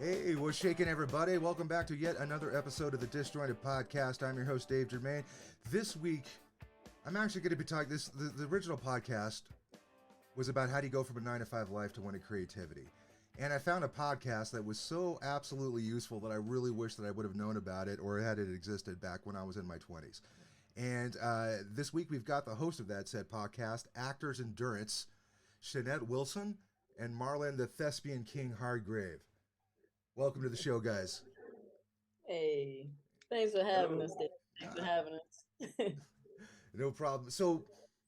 Hey, what's shaking, everybody? Welcome back to yet another episode of the DisJointed podcast. I'm your host, Dave Germain. This week, I'm actually going to be talking. The original podcast was about how do you go from a 9-to-5 life to one of creativity. And I found a podcast that was so absolutely useful that I really wish that I would have known about it or had it existed back when I was in my 20s. And this week, we've got the host of that said podcast, Actors Endurance, Shanette Wilson, and Marlon, the Thespian King Hargrave. Welcome to the show, guys. Hey, thanks for having us, Dave. Thanks for having us. No problem. So,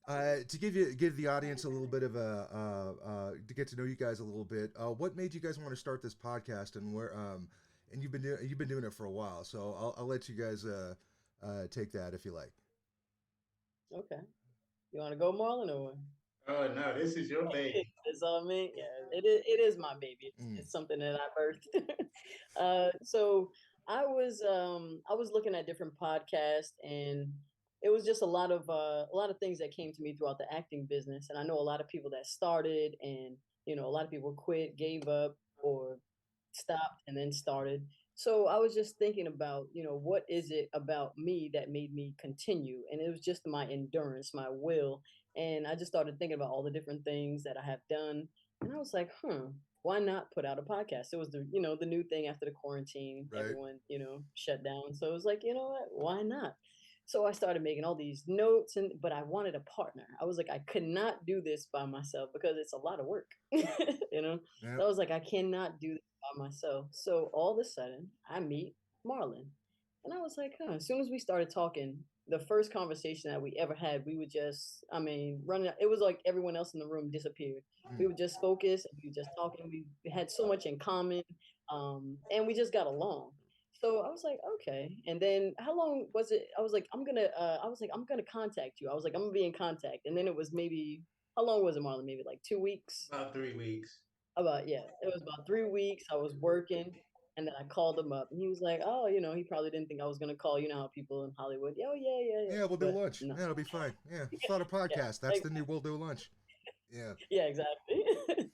to give the audience a little bit of to get to know you guys a little bit, what made you guys want to start this podcast, and where and you've been doing it for a while, so I'll let you guys take that if you like. Okay. You want to go, Marlon, or Oh no, this is your baby. it's all me? Yeah, it is my baby. It's, Mm, it's something that I birthed. So I was looking at different podcasts, and it was just a lot of things that came to me throughout the acting business. And I know a lot of people that started, and a lot of people quit, gave up, or stopped and then started. So I was just thinking about, what is it about me that made me continue? And it was just my endurance, my will. And I just started thinking about all the different things that I have done. And I was like, why not put out a podcast? It was the new thing after the quarantine, right. everyone, shut down. So it was like, you know what, why not? So I started making all these notes, but I wanted a partner. I was like, I could not do this by myself because it's a lot of work, you know? So I Yep. was like, I cannot do this by myself. So all of a sudden, I meet Marlon. And I was like, as soon as we started talking, the first conversation that we ever had, we would just, I mean, running, it was like everyone else in the room disappeared. We Mm. would just focus and we were just talking. We had so much in common, and we just got along. So I was like, okay. And then how long was it? I was like, I'm gonna contact you. I was like, I'm gonna be in contact. And then it was maybe, how long was it, Marlon? Maybe like 2 weeks. About 3 weeks. Yeah, it was about 3 weeks. I was working, and then I called him up, and he was like, "Oh, he probably didn't think I was gonna call. You know how people in Hollywood, oh yeah, yeah, yeah." Yeah, we'll do But lunch. no, Yeah, it'll be fine. Yeah, start a yeah, podcast. That's like, the new. We'll do lunch. Yeah. yeah, exactly.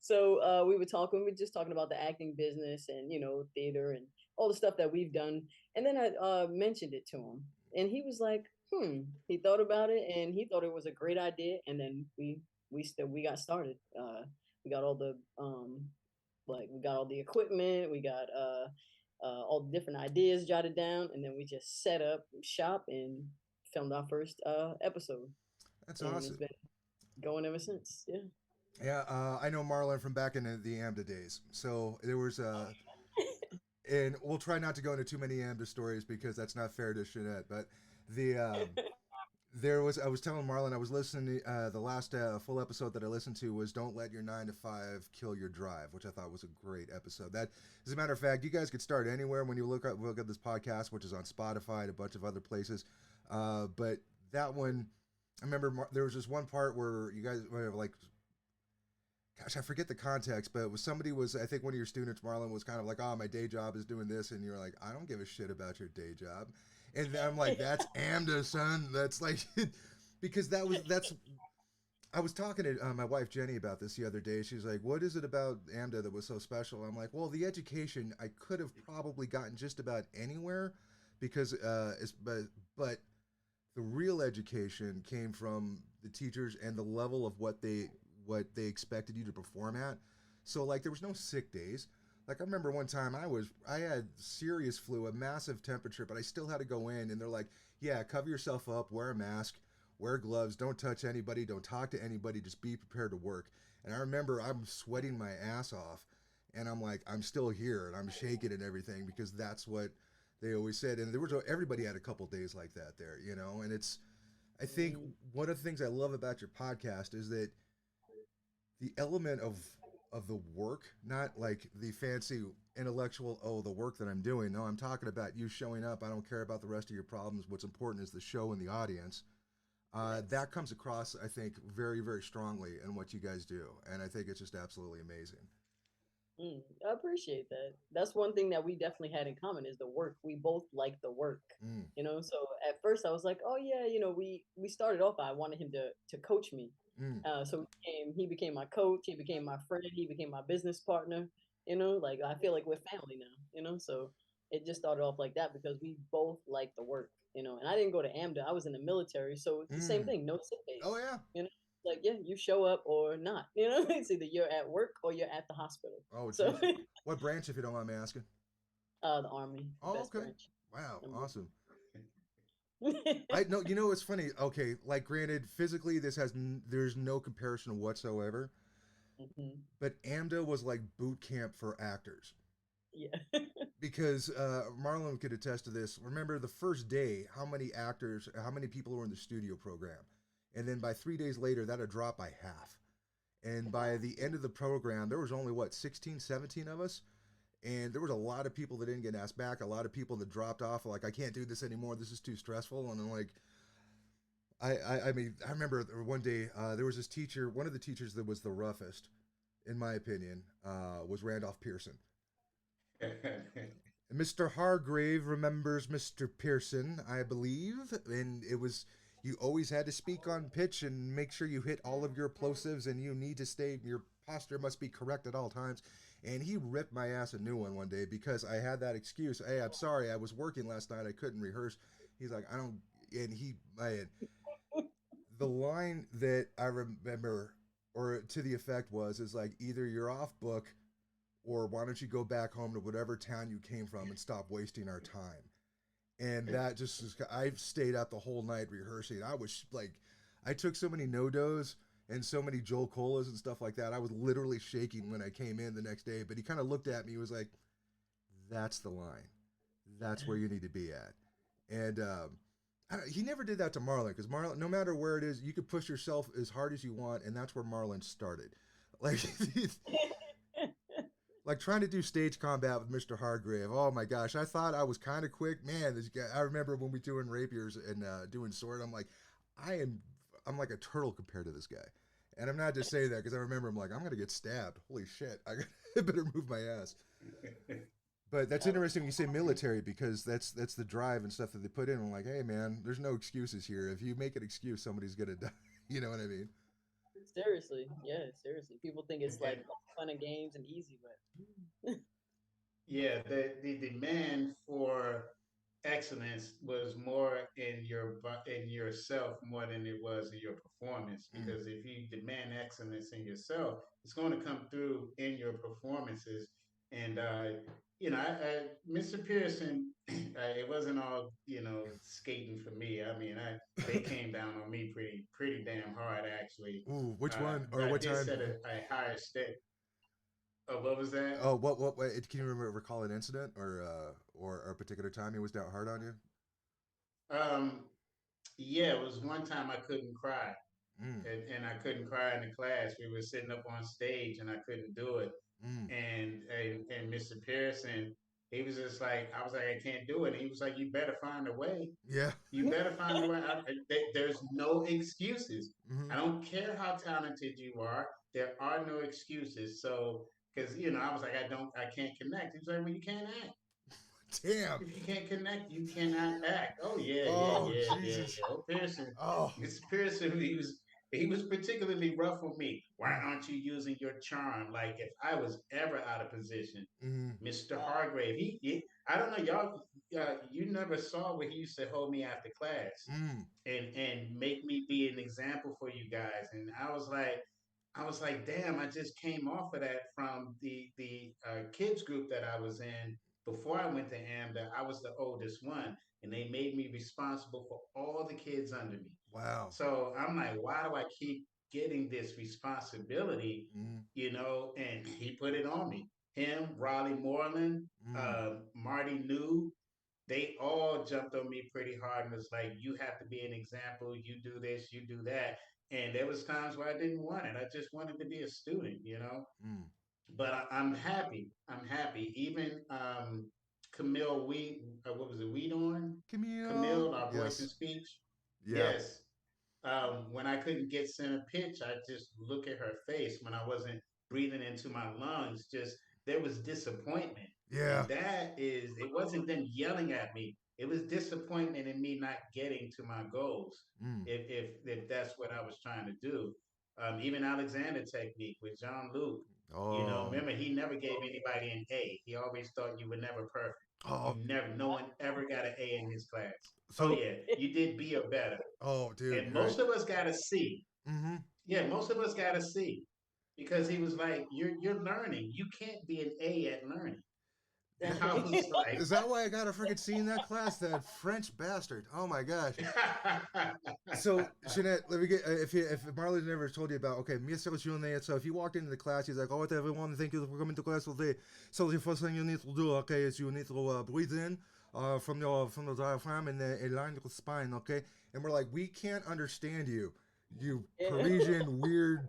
So we were talking. We were just talking about the acting business and theater and all the stuff that we've done. And then I mentioned it to him, and he was like, "Hmm." He thought about it, and he thought it was a great idea. And then we got started. We got all the we got all the equipment. We got all the different ideas jotted down, and then we just set up shop and filmed our first episode, That's and it's awesome. been going ever since. Yeah. Yeah, I know Marlon from back in the AMDA days. So there was and we'll try not to go into too many AMDA stories because that's not fair to Shanette. But the there was I was telling Marlon I was listening to, the last full episode that I listened to was "Don't Let Your 9 to 5 Kill Your Drive," which I thought was a great epismode. That, as a matter of fact, you guys could start anywhere when you look at this podcast, which is on Spotify and a bunch of other places. But that one, I remember there was just one part where you guys were like, gosh, I forget the context, but it was somebody was, I think one of your students, Marlon, was kind of like, oh, my day job is doing this, and you're like, I don't give a shit about your day job, and I'm like, that's AMDA, son. That's like, because that's. I was talking to my wife Jenny about this the other day. She's like, "What is it about AMDA that was so special?" I'm like, "Well, the education I could have probably gotten just about anywhere, because but the real education came from the teachers and the level of what they expected you to perform at. So like there was no sick days. Like I remember one time I had serious flu, a massive temperature, but I still had to go in and they're like, "Yeah, cover yourself up, wear a mask, wear gloves, don't touch anybody, don't talk to anybody, just be prepared to work." And I remember I'm sweating my ass off and I'm like, I'm still here and I'm shaking and everything because that's what they always said. And there was everybody had a couple days like that there, and it's I think Mhm. one of the things I love about your podcast is that the element of the work, not like the fancy intellectual, oh, the work that I'm doing. No, I'm talking about you showing up. I don't care about the rest of your problems. What's important is the show and the audience. Yes. That comes across, I think, very, very strongly in what you guys do, and I think it's just absolutely amazing. I appreciate that. That's one thing that we definitely had in common is the work. We both like the work, Mm, So at first I was like, oh yeah, we started off. I wanted him to coach me. mm, So he became my coach. He became my friend. He became my business partner. Like I feel like we're family now. So it just started off like that because we both like the work. And I didn't go to AMDA. I was in the military, so it's the same Mm. thing. No sick Oh days. yeah. Like yeah, you show up or not. It's either you're at work or you're at the hospital. Oh So geez. What branch, if you don't mind me asking? the army, Oh best okay. branch. Wow. Number Awesome. one. I know. You know, it's funny. Okay, like granted, physically, there's no comparison whatsoever. Hmm. But AMDA was like boot camp for actors Yeah. because Marlon could attest to this. Remember the first day, how many actors, how many people were in the studio program, and then by 3 days later, that had dropped by half. And by Wow. the end of the program, there was only what 16, 17 of us, and there was a lot of people that didn't get asked back. A lot of people that dropped off, like I can't do this anymore. This is too stressful. And I'm like, I mean, I remember one day there was this teacher. One of the teachers that was the roughest, in my opinion, was Randolph Pearson. Mr. Hargrave remembers Mr. Pearson, I believe, and it was you always had to speak on pitch and make sure you hit all of your plosives, and you need to stay. Your posture must be correct at all times. And he ripped my ass a new one day because I had that excuse. Hey, I'm sorry, I was working last night. I couldn't rehearse. He's like, I don't. And the line that I remember, or to the effect was, is like either you're off book or why don't you go back home to whatever town you came from and stop wasting our time? And that just is, I stayed up the whole night rehearsing. I was like, I took so many no dos and so many Joel Colas and stuff like that. I was literally shaking when I came in the next day. But he kind of looked at me. He was like, "That's the line. That's where you need to be at." And he never did that to Marlon because Marlon, no matter where it is, you could push yourself as hard as you want, and that's where Marlon started. Like like trying to do stage combat with Mr. Hargrave. Oh my gosh, I thought I was kind of quick, man. This guy, I remember when we doing rapiers and doing sword. I'm like, I am, I'm like a turtle compared to this guy, and I'm not just saying that because I remember I'm like, I'm gonna get stabbed. Holy shit, I better move my ass. But that's interesting when you say military because that's the drive and stuff that they put in. I'm like, hey man, there's no excuses here. If you make an excuse, somebody's gonna die. You know what I mean? Seriously, yeah, seriously. People think it's And like fun and games and easy, but yeah, the demand for excellence was more in in yourself more than it was in your performance. Mm, Because if you demand excellence in yourself, it's going to come through in your performances. And Mr. Pearson, it wasn't all skating for me. I mean, they came down on me pretty damn hard actually. ooh, which one or But I what did time? set a higher step. What was that? Oh, what? Can you remember recall an incident or a particular time he was down hard on you? Um, yeah, it was one time I couldn't cry, Mm, and I couldn't cry in the class. We were sitting up on stage, and I couldn't do it. mm, And Mr. Pearson, he was just like, I was like, I can't do it. And he was like, you better find a way. yeah. You better find a way. There's no excuses. Mm-hmm. I don't care how talented you are. There are no excuses. So, because I was like, I can't connect. He was like, well, you can't act. Damn. If you can't connect, you cannot act. Oh yeah, yeah, Oh yeah, yeah, Jesus. yeah. Oh Pearson, Oh. Mr. Pearson, he was particularly rough with me. Why Mm, aren't you using your charm? Like if I was ever out of position, mm, Mr. Hargrave, I don't know, y'all. You never saw where he used to hold me after class mm. and make me be an example for you guys. And I was like, damn, I just came off of that from the kids group that I was in before I went to AMDA. I was the oldest one, and they made me responsible for all the kids under me. Wow. So I'm like, why do I keep getting this responsibility? Mm, And he put it on me. Him, Raleigh Moreland, mm. Marty New, they all jumped on me pretty hard and was like, "You have to be an example. You do this, you do that." And there was times where I didn't want it. I just wanted to be a student. Mm. But I'm happy. I'm happy. Even Camille Weed, what was it? Weed on Camille. Camille, our voice and Yes. speech. Yeah. Yes, when I couldn't get center pitch, I just look at her face when I wasn't breathing into my lungs. Just there was disappointment, Yeah. and it wasn't them yelling at me. It was disappointment in me not getting to my goals. Mm. If that's what I was trying to do, Even Alexander technique with Jean Luc. Oh, Remember he never gave anybody an A. He always thought you were never perfect. oh. No one ever got an A in his class. Oh So, yeah, you did B or better. oh, dude, And right. most of us got a C. Mm-hmm. Yeah, most of us got a C because he was like, "You're learning. You can't be an A at learning." And I Dang. was like, Is that why I got a freaking C in that class? That French bastard. Oh my gosh. So, Shanette, let me get if Marlon never told you about okay, Mr. Junet. So if you walked into the class, he's like, "Oh, everyone, thank you for coming to class today." So the first thing you need to do, okay, is you need to breathe in from the diaphragm and align your spine, okay. And we're like, we can't understand you, you Yeah. Parisian weird.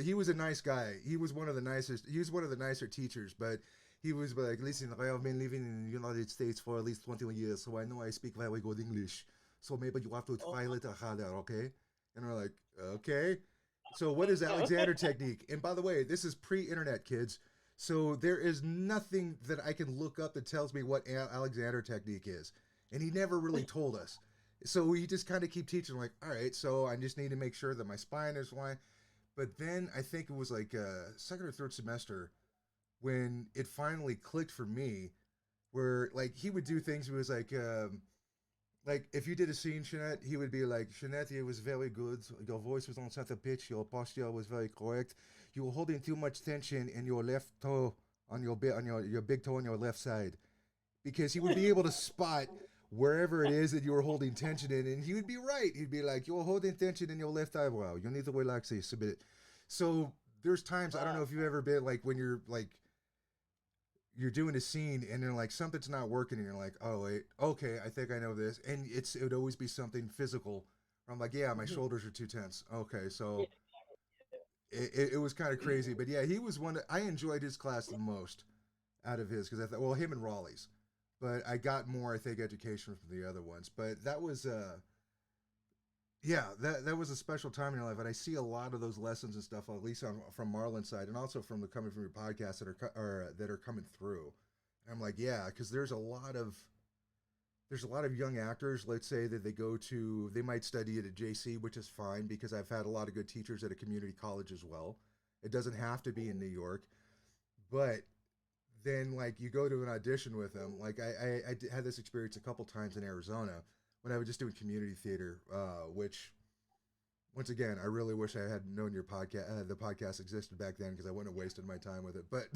He was a nice guy. He was one of the nicest. He was one of the nicer teachers, but he was like, listen, I have been living in the United States for at least 20 years, so I know I speak very good English. So maybe you have to Oh try a my little harder, okay? And we're like, okay. So what is Alexander technique? And by the way, this is pre-internet, kids. So there is nothing that I can look up that tells me what Alexander technique is. And he never really told us. So we just kind of keep teaching, like, all right, so I just need to make sure that my spine is fine. But then I think it was like second or third semester when it finally clicked for me, where like he would do things. It was like if you did a scene, Shanette, he would be like, Shanette, it was very good. Your voice was on center pitch. Your posture was very correct. You were holding too much tension in your left toe on your big toe on your left side, because he would be able to spot wherever it is that you were holding tension in, and he would be right. He'd be like, you're holding tension in your left eyebrow. You need to relax this a bit. So there's times, I don't know wow. if you've ever been like when you're doing a scene and then like something's not working and you're like, oh wait, okay, I think I know this, and it would always be something physical. I'm like, yeah, my Mhm. shoulders are too tense. Okay, Yeah. so it was kind of crazy, but yeah, he was one that I enjoyed his class the most out of his, because I thought, well, him and Raleigh's, but I got more, I think, education from the other ones. But that was yeah, that was a special time in your life, and I see a lot of those lessons and stuff, at least from Marlon's side, and also from the coming from your podcast that are coming through. And I'm like, yeah, because there's a lot of young actors. Let's say that they might study at a JC, which is fine because I've had a lot of good teachers at a community college as well. It doesn't have to be in New York, but then like you go to an audition with them. Like had this experience a couple times in Arizona when I was just doing community theater, which once again, I really wish I had known the podcast existed back then, because I wouldn't have wasted my time with it. But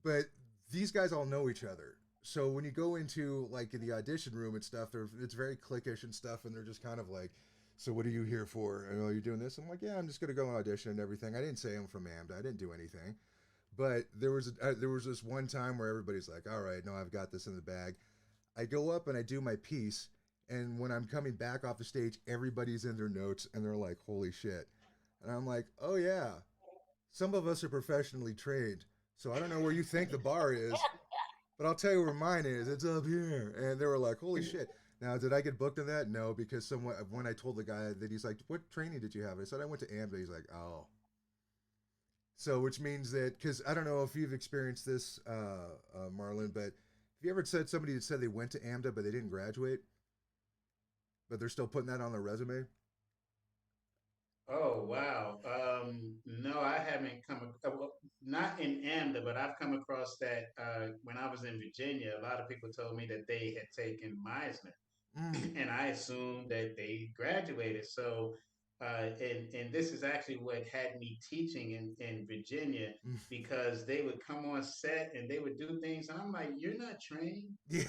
but these guys all know each other. So when you go into like the audition room and stuff, it's very cliquish and stuff, and they're just kind of like, "So what are you here for? And, oh, you're doing this?" I'm like, "Yeah, I'm just gonna go and audition and everything." I didn't say I'm from AMDA. I didn't do anything. But there was this one time where everybody's like, "All right, no, I've got this in the bag." I go up and I do my piece, and when I'm coming back off the stage, everybody's in their notes and they're like, "Holy shit!" And I'm like, "Oh yeah, some of us are professionally trained, so I don't know where you think the bar is, but I'll tell you where mine is. It's up here." And they were like, "Holy shit!" Now, did I get booked on that? No, because someone when I told the guy that, he's like, "What training did you have?" I said, "I went to AMBA." He's like, "Oh." So, which means that, because I don't know if you've experienced this, Marlon, but have you ever said somebody that said they went to AMDA but they didn't graduate, but they're still putting that on their resume? Oh wow. No, I haven't well, not in AMDA, but I've come across that when I was in Virginia. A lot of people told me that they had taken Meisner, Mm. and I assumed that they graduated. So, and this is actually what had me teaching in Virginia, Mm. because they would come on set and they would do things, and I'm like, "You're not trained. Yeah.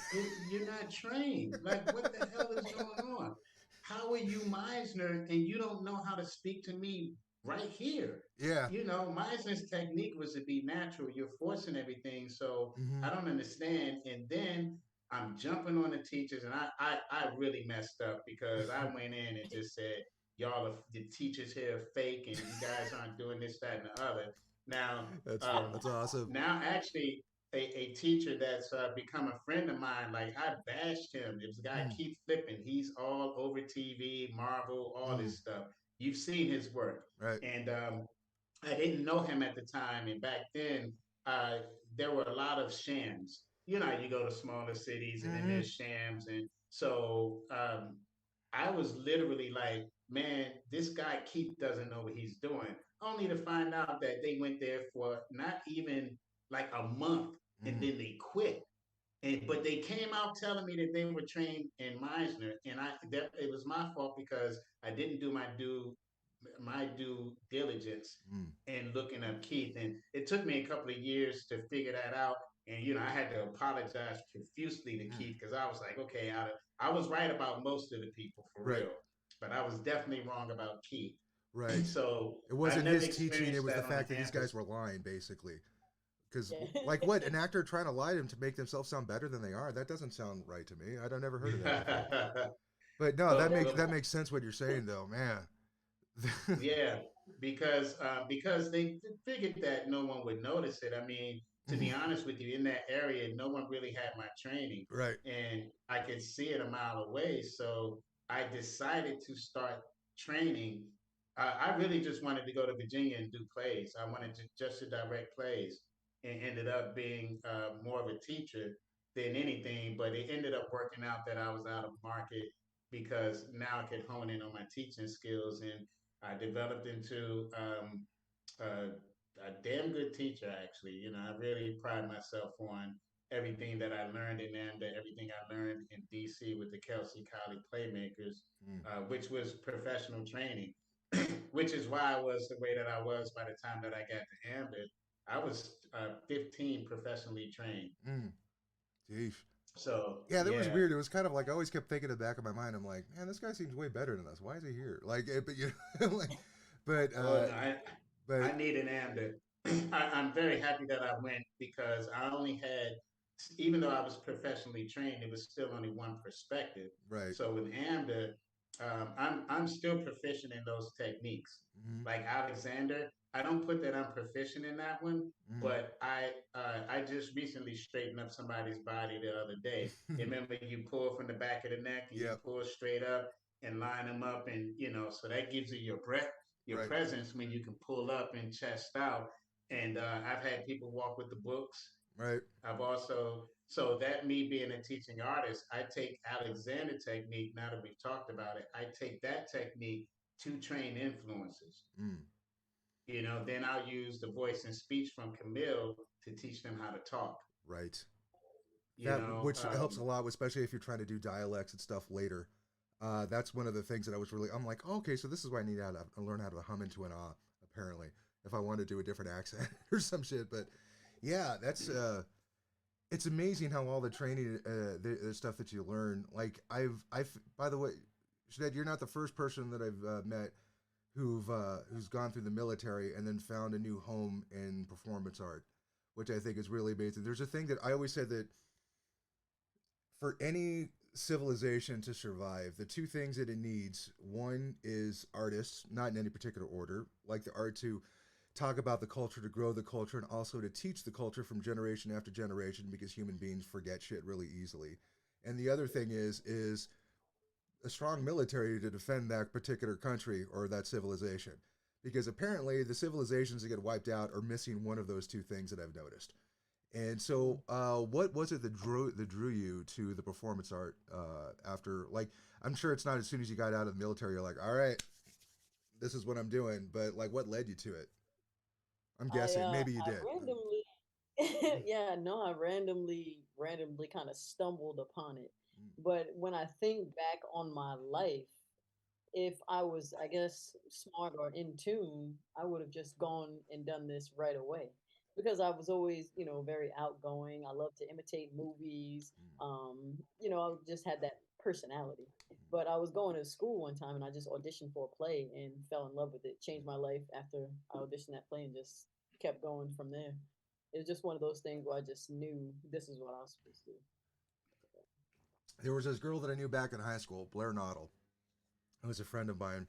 You're not trained. Like, what the hell is going on? How are you Meisner and you don't know how to speak to me right here?" Yeah. Meisner's technique was to be natural. You're forcing everything, so Mm-hmm. I don't understand. And then I'm jumping on the teachers, and I really messed up because I went in and just said, "Y'all, the teachers here are fake, and you guys aren't doing this, that, and the other." Now, That's uh, fun. That's awesome. now actually, a teacher that's become a friend of mine, like I bashed him. It was a guy, Mm. Keith Flippin. He's all over TV, Marvel, all Mm. this stuff. You've seen his work, Right. and I didn't know him at the time, and back then uh, there were a lot of shams. You go to smaller cities, and then Mm-hmm. there's shams, and so I was literally like man, this guy Keith doesn't know what he's doing. Only to find out that they went there for not even like a month and Mm. then they quit. And but they came out telling me that they were trained in Meisner, and it was my fault because I didn't do my due diligence Mm. in looking up Keith, and it took me a couple of years to figure that out. And I had to apologize profusely to Mm. Keith because I was like, okay, I was right about most of the people for Right. real, but I was definitely wrong about Keith. Right. So It I wasn't never his teaching, it experienced was the that on the fact that these guys campus. were lying, basically. Because, Yeah. like, what? An actor trying to lie to them to make themselves sound better than they are? That doesn't sound right to me. I've never heard of that before. But no, Yeah, but that's that but makes sense what you're saying, though, man. Yeah, because they figured that no one would notice it. I mean, to be honest with you, in that area, no one really had my training, Right. and I could see it a mile away. So I decided to start training. I really just wanted to go to Virginia and do plays. I wanted just to direct plays, and ended up being more of a teacher than anything. But it ended up working out that I was out of market because now I could hone in on my teaching skills, and I developed into a damn good teacher, actually. I really pride myself on everything that I learned in NAMDA, everything I learned in DC with the Kelsey Colley Playmakers, Mm. which was professional training, which is why I was the way that I was by the time that I got to AMDA. I was 15 professionally trained. Mm. Jeez. So, Yeah, that was yeah. weird. It was kind of like I always kept thinking in the back of my mind. I'm like, man, this guy seems way better than us. Why is he here? Like, but like, but Oh, no, but I need an AMDA. I'm very happy that I went because I only had, even though I was professionally trained, it was still only one perspective. right. So with AMDA, I'm still proficient in those techniques. Mm-hmm. Like Alexander, I don't put that I'm proficient in that one, Mm-hmm. but I just recently straightened up somebody's body the other day. Remember, you pull from the back of the neck and you Yep. pull straight up and line them up, and so that gives you your breath, your Right. presence when you can pull up and chest out. And I've had people walk with the books. Right. I've also, so that me being a teaching artist, I take Alexander technique. Now that we've talked about it, I take that technique to train influencers. Mm. Then I'll use the voice and speech from Camille to teach them how to talk. Right. You That know, which helps a lot, especially if you're trying to do dialects and stuff later. That's one of the things that I'm like, oh, okay, so this is why I need to learn how to hum into an ah, apparently, if I want to do a different accent or some shit. But yeah, that's it's amazing how all the training, the stuff that you learn. Like by the way, Shanette, you're not the first person that I've met who's gone through the military and then found a new home in performance art, which I think is really amazing. There's a thing that I always said that for any civilization to survive, the two things that it needs, one is artists, not in any particular order, like the art to talk about the culture, to grow the culture, and also to teach the culture from generation after generation because human beings forget shit really easily. And the other thing is a strong military to defend that particular country or that civilization. Because apparently the civilizations that get wiped out are missing one of those two things that I've noticed. And so, what was it that drew you to the performance art after? Like, I'm sure it's not as soon as you got out of the military, you're like, all right, this is what I'm doing. But like, what led you to it? I'm guessing maybe you I did. randomly yeah, no, I randomly kind of stumbled upon it. But when I think back on my life, if I was, I guess, smart or in tune, I would have just gone and done this right away because I was always, very outgoing. I love to imitate movies. I just had that personality. But I was going to school one time and I just auditioned for a play and fell in love with it. Changed my life after I auditioned that play and just kept going from there. It was just one of those things where I just knew this is what I was supposed to do. There was this girl that I knew back in high school, Blair Noddle, who was a friend of mine,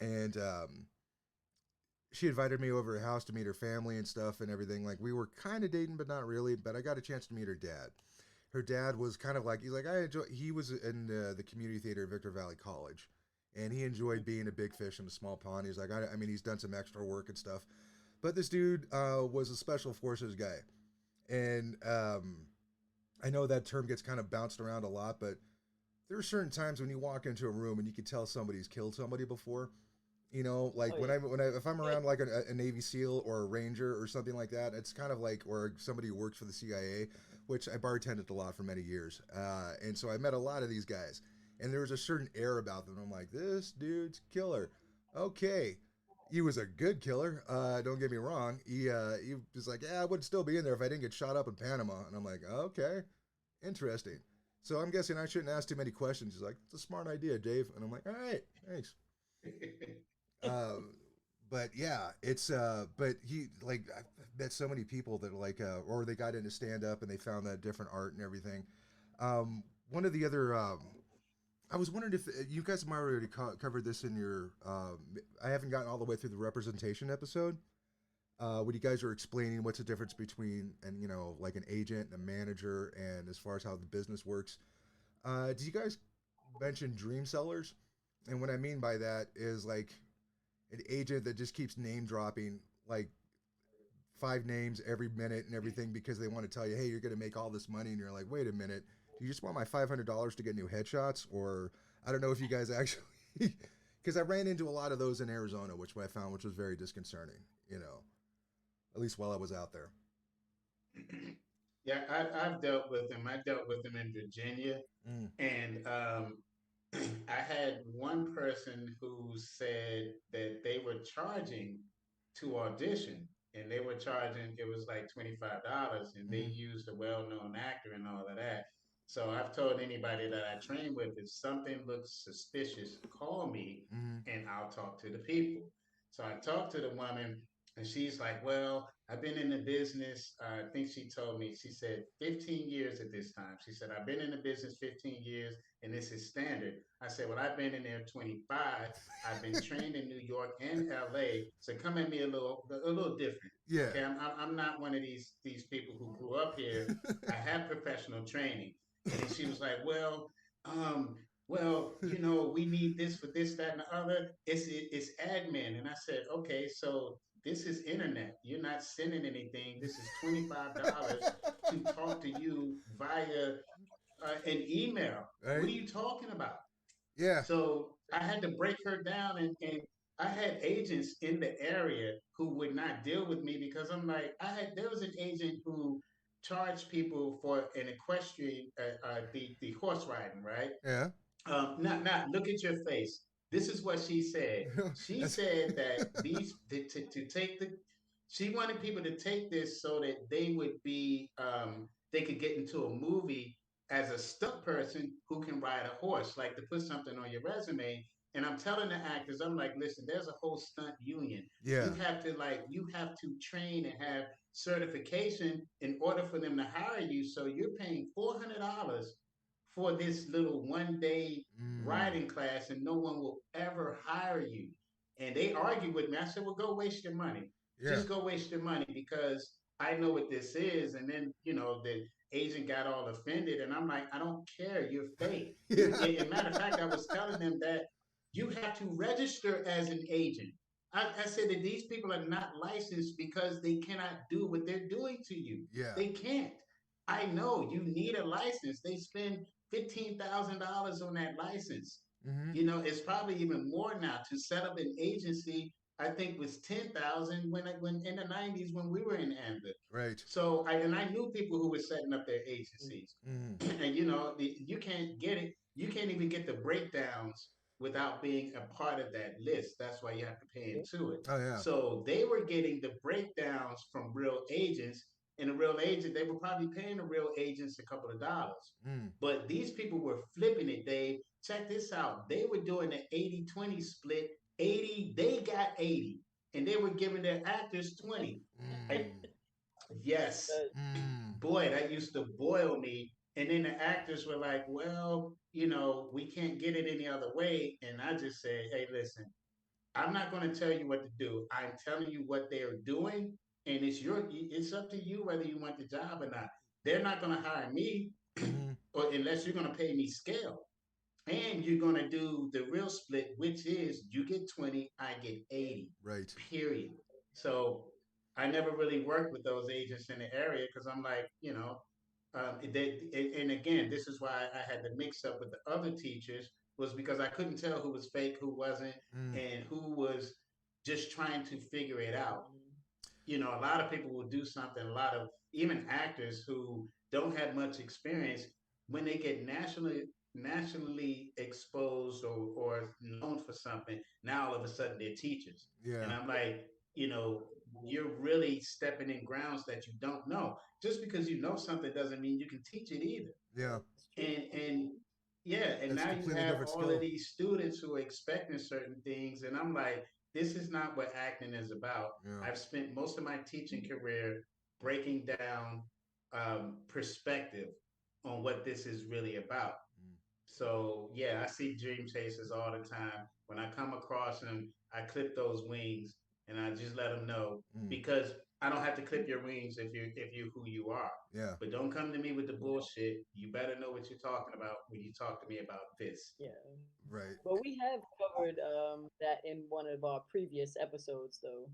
and she invited me over to her house to meet her family and stuff and everything. Like we were kind of dating, but not really. But I got a chance to meet her dad. Her dad was kind of like he's like I enjoy. He was in the community theater at Victor Valley College, and he enjoyed being a big fish in a small pond. He's like I mean he's done some extra work and stuff, but this dude was a special forces guy, and I know that term gets kind of bounced around a lot, but there are certain times when you walk into a room and you can tell somebody's killed somebody before. You know, like Oh yeah. if I'm around like a Navy SEAL or a Ranger or something like that, it's kind of like, or somebody who works for the CIA, which I bartended a lot for many years, and so I met a lot of these guys, and there was a certain air about them. I'm like, this dude's killer. Okay, he was a good killer. Don't get me wrong. He was like, yeah, I would still be in there if I didn't get shot up in Panama, and I'm like, okay, interesting. So I'm guessing I shouldn't ask too many questions. He's like, it's a smart idea, Dave, and I'm like, all right, thanks. Um, but yeah, it's but he like I've met so many people that like or they got into stand up and they found that different art and everything. One of the other I was wondering if you guys might already covered this in your I haven't gotten all the way through the representation episode. When you guys are explaining what's the difference between and like an agent and a manager and as far as how the business works. Do you guys mention dream sellers? And what I mean by that is like an agent that just keeps name dropping like five names every minute and everything because they want to tell you, hey, you're going to make all this money, and you're like, wait a minute, do you just want my $500 to get new headshots? Or I don't know if you guys actually, because I ran into a lot of those in Arizona, which I found which was very disconcerting. At least while I was out there. Yeah, I've dealt with them. I dealt with them in Virginia, Mm. and I had one person who said that they were charging to audition, and they were charging. It was like $25, and they Mm-hmm. used a well-known actor and all of that. So I've told anybody that I train with, if something looks suspicious, call me, Mm-hmm. and I'll talk to the people. So I talked to the woman, and she's like, "Well, I've been in the business. I think she told me, she said 15 years at this time. She said, I've been in the business 15 years and this is standard. I said, well, I've been in there 25. I've been trained in New York and LA. So come at me a little different. Yeah. Okay. I'm not one of these people who grew up here. I have professional training. And then she was like, um, we need this for this, that, and the other. It's admin. And I said, okay, so this is internet. You're not sending anything. This is $25 to talk to you via an email. What Right? are you talking about? Yeah. So I had to break her down, and I had agents in the area who would not deal with me because I'm like, there was an agent who charged people for an equestrian, the horse riding, right? Yeah. Not look at your face. This is what she said. She That's said that to take the she wanted people to take this so that they could get into a movie as a stunt person who can ride a horse, like to put something on your resume. And I'm telling the actors, I'm like, listen, there's a whole stunt union. yeah. You have to train and have certification in order for them to hire you. So you're paying $400 for this little 1 day Mm. riding class, and no one will ever hire you. And they argued with me. I said, well, go waste your money. Yeah. Just go waste your money because I know what this is. And then, the agent got all offended. And I'm like, I don't care. You're fake. Yeah. And matter of fact, I was telling them that you have to register as an agent. I said that these people are not licensed because they cannot do what they're doing to you. Yeah. They can't. I know you need a license. They spend $15,000 on that license. Mm-hmm. It's probably even more now to set up an agency. I think was 10,000 when in the '90s when we were in AMDA. Right. So I knew people who were setting up their agencies, Mm. and you can't get it. You can't even get the breakdowns without being a part of that list. That's why you have to pay into it. Oh yeah. So they were getting the breakdowns from real agents, and the real agent, they were probably paying the real agents a couple of dollars. Mm. But these people were flipping it, Dave. Check this out. They were doing the 80-20 split. 80, they got 80, and they were giving their actors 20. I, Mm. yes, Mm. boy, that used to boil me. And then the actors were like, well, we can't get it any other way. And I just say, hey, listen, I'm not going to tell you what to do. I'm telling you what they're doing, and it's up to you whether you want the job or not. They're not going to hire me, Mm-hmm. or unless you're going to pay me scale, and you're going to do the real split, which is you get 20, I get 80. Right. Period. So I never really worked with those agents in the area because I'm like, and again, this is why I had the mix up with the other teachers, was because I couldn't tell who was fake, who wasn't, Mm, and who was just trying to figure it out. Mhm. A lot of people will do something. A lot of even actors who don't have much experience, when they get nationally exposed or known for something, now all of a sudden they're teachers. And yeah, I'm like, you know, you're really stepping in grounds that you don't know. Just because you know something doesn't mean you can teach it either. yeah. That's true. And yeah, and That's a now you completely have different all of skill. these students who are expecting certain things, and I'm like, this is not what acting is about. Yeah. I've spent most of my teaching career breaking down perspective on what this is really about. Mm, So yeah, I see dream chasers all the time. When I come across them, I clip those wings and I just let them know, mm, because I don't have to clip your wings if you who you are. yeah. But don't come to me with the bullshit. You better know what you're talking about when you talk to me about this. Yeah. Right. But we have covered that in one of our previous episodes, though,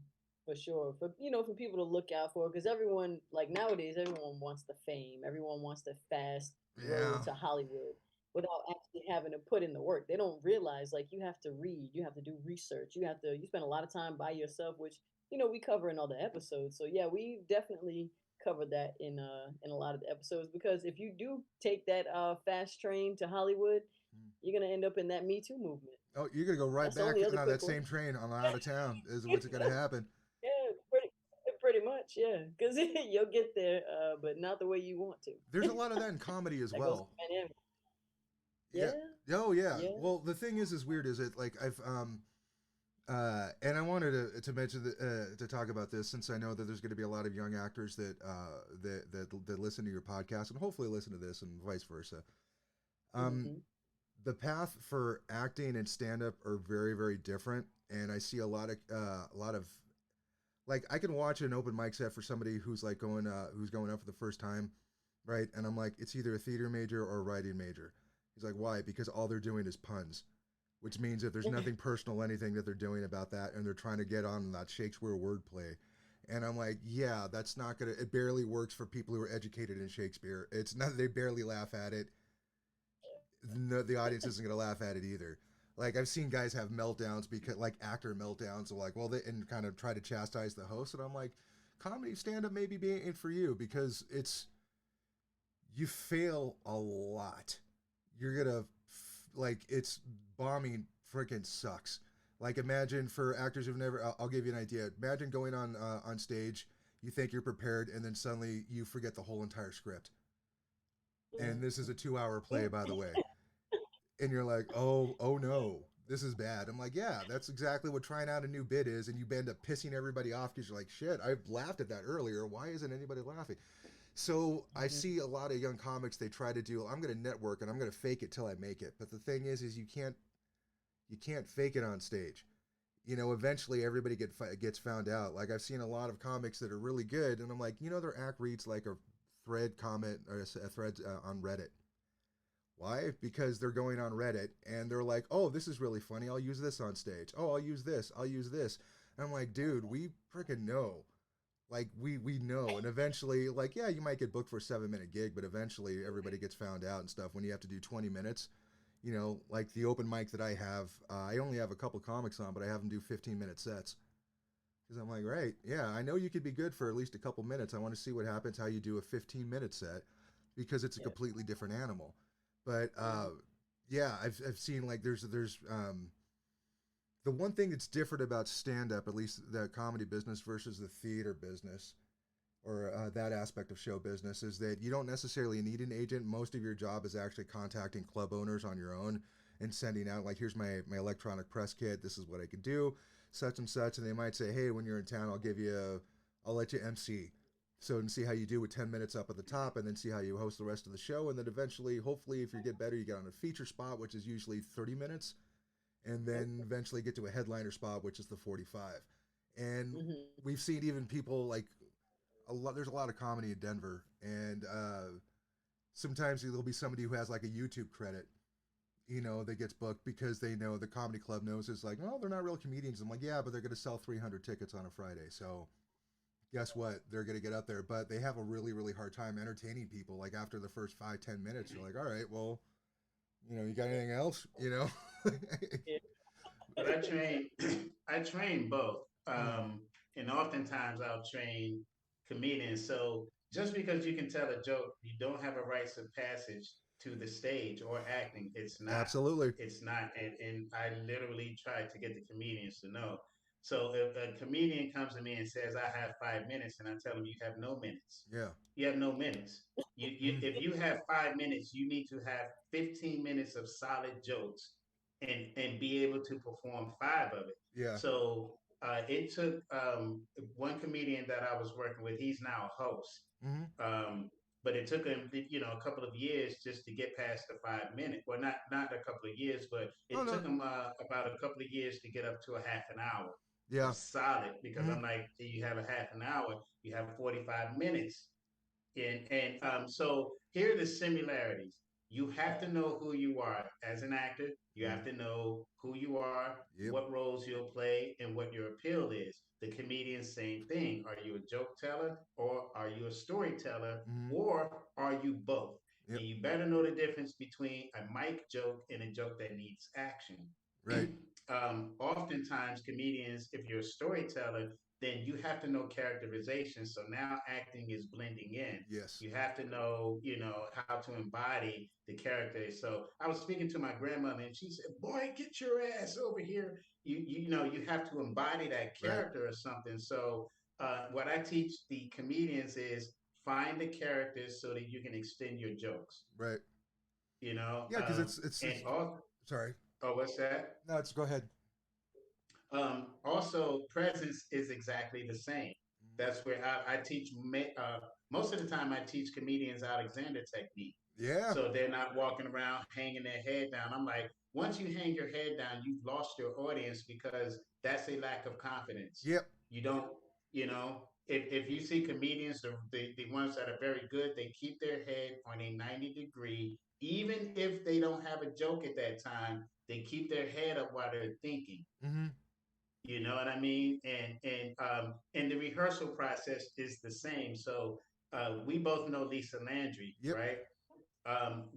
for sure. For for people to look out for, because everyone, like nowadays, everyone wants the fame. Everyone wants the fast road Yeah. to Hollywood without actually having to put in the work. They don't realize like you have to read, you have to do research, you spend a lot of time by yourself, which we cover in other episodes. So yeah, we definitely covered that in a lot of the episodes, because if you do take that fast train to Hollywood, Mm. you're gonna end up in that Me Too movement. Oh, you're gonna go right That's the back only other on that quick one. same train on out of town. Is what's gonna happen. Yeah, pretty much, yeah. Because you'll get there, but not the way you want to. There's a lot of that in comedy as That goes to well. Miami. Yeah. Yeah, Oh yeah. yeah. Well, the thing is weird. Is it like I've and I wanted to mention to talk about this, since I know that there's going to be a lot of young actors that listen to your podcast and hopefully listen to this and vice versa. Um, Hmm. the path for acting and stand up are very very different, and I see a lot of like I can watch an open mic set for somebody who's like who's going up for the first time, right? And I'm like, it's either a theater major or a writing major. He's like, why? Because all they're doing is puns, which means that there's nothing personal, anything that they're doing about that, and they're trying to get on that Shakespeare wordplay. And I'm like, yeah, that's not gonna. It barely works for people who are educated in Shakespeare. It's not. They barely laugh at it. No, the audience isn't gonna laugh at it either. Like I've seen guys have meltdowns because, like actor meltdowns, of like, well, they and kind of try to chastise the host, and I'm like, comedy stand up maybe be ain't for you because it's you fail a lot. You're gonna like it's bombing freaking sucks. Like imagine for actors who've never, I'll give you an idea. Imagine going on stage, you think you're prepared, and then suddenly you forget the whole entire script. And this is a 2 hour play, by the way. And you're like, oh no, this is bad. I'm like, yeah, that's exactly what trying out a new bit is, and you end up pissing everybody off because you're like, shit, I've laughed at that earlier. Why isn't anybody laughing? So I Hmm. see a lot of young comics. They try to do. I'm going to network and I'm going to fake it till I make it. But the thing is you can't fake it on stage. Eventually everybody gets found out. Like I've seen a lot of comics that are really good, and I'm like, their act reads like a thread comment or a thread on Reddit. Why? Because they're going on Reddit and they're like, oh, this is really funny. I'll use this on stage. Oh, I'll use this. I'll use this. And I'm like, dude, we freaking know. Like we know, and eventually, like yeah, you might get booked for a 7 minute gig, but eventually everybody gets found out and stuff. When you have to do 20 minutes, like the open mic that I have, I only have a couple comics on, but I have them do 15-minute sets because I'm like, right, yeah, I know you could be good for at least a couple minutes. I want to see what happens how you do a 15-minute set because it's a Yeah. completely different animal. But Hmm. yeah, I've seen like there's the one thing that's different about stand up, at least the comedy business versus the theater business or that aspect of show business, is that you don't necessarily need an agent. Most of your job is actually contacting club owners on your own and sending out like, here's my electronic press kit. This is what I could do, such and such. And they might say, hey, when you're in town, I'll let you MC. So and see how you do with 10 minutes up at the top, and then see how you host the rest of the show. And then eventually, hopefully, if you get better, you get on a feature spot, which is usually 30 minutes, and then eventually get to a headliner spot, which is the 45. And Hmm. we've seen even people like there's a lot of comedy in Denver, and sometimes there'll be somebody who has like a YouTube credit, that gets booked because they know the comedy club knows it's like, oh, they're not real comedians. I'm like, yeah, but they're going to sell 300 tickets on a Friday, so guess what? They're going to get up there, but they have a really, really hard time entertaining people. Like after the first 5, 10 minutes, you're like, all right, well, you got anything else? Yeah. But I train, I train both, Mm, and oftentimes I'll train comedians. So just because you can tell a joke, you don't have a rites of passage to the stage or acting. It's not. absolutely. It's not. And I literally try to get the comedians to know. So if a comedian comes to me and says, "I have 5 minutes," and I tell them, "You have no minutes. Yeah. You have no minutes. Mm, If you have 5 minutes, you need to have 15 minutes of solid jokes and be able to perform five of it." yeah. So it took one comedian that I was working with. He's now a host, Hmm. um, but it took him, a couple of years just to get past the 5 minute. Well, not a couple of years, but Oh it no. took him about a couple of years to get up to a half an hour of Yeah. solid. Because Hmm. I'm like, you have a half an hour, you have 45 minutes and so here are the similarities. You have to know who you are as an actor. You Mm, have to know who you are, yep. what roles you'll play, and what your appeal is. The comedian, same thing. Are you a joke teller or are you a storyteller Hmm. or are you both? Yep. And you better know the difference between a mic joke and a joke that needs action. Right. Oftentimes, comedians, if you're a storyteller, then you have to know characterization. So now acting is blending in. Yes. You have to know, how to embody the character. So I was speaking to my grandmother, and she said, "Boy, get your ass over here." You have to embody that Right. character or something. So what I teach the comedians is find the characters so that you can extend your jokes. Right. You know, Yeah, because it's and also, sorry. oh, what's that? No, it's go ahead. Also, presence is exactly the same. That's where I teach. Most of the time, I teach comedians Alexander technique. Yeah. So they're not walking around hanging their head down. I'm like, once you hang your head down, you've lost your audience because that's a lack of confidence. Yep. You don't, if you see comedians, the ones that are very good, they keep their head on a 90 degree. Even if they don't have a joke at that time, they keep their head up while they're thinking. Hmm. You know what I mean? And the rehearsal process is the same. So we both know Lisa Landry, Yep. right?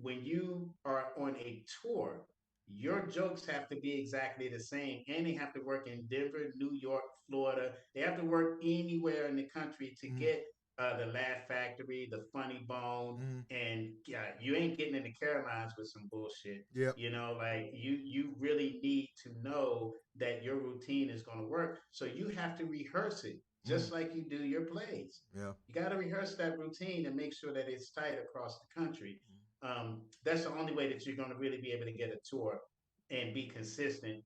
When you are on a tour, your jokes have to be exactly the same, and they have to work in Denver, New York, Florida. They have to work anywhere in the country to Hmm. get the Laugh Factory, the Funny Bone, Hmm. and yeah, you ain't getting in the Carolines with some bullshit. Yep. Like you really need to know that your routine is going to work. So you have to rehearse it Mm. just like you do your plays. Yeah. You got to rehearse that routine and make sure that it's tight across the country. That's the only way that you're going to really be able to get a tour and be consistent.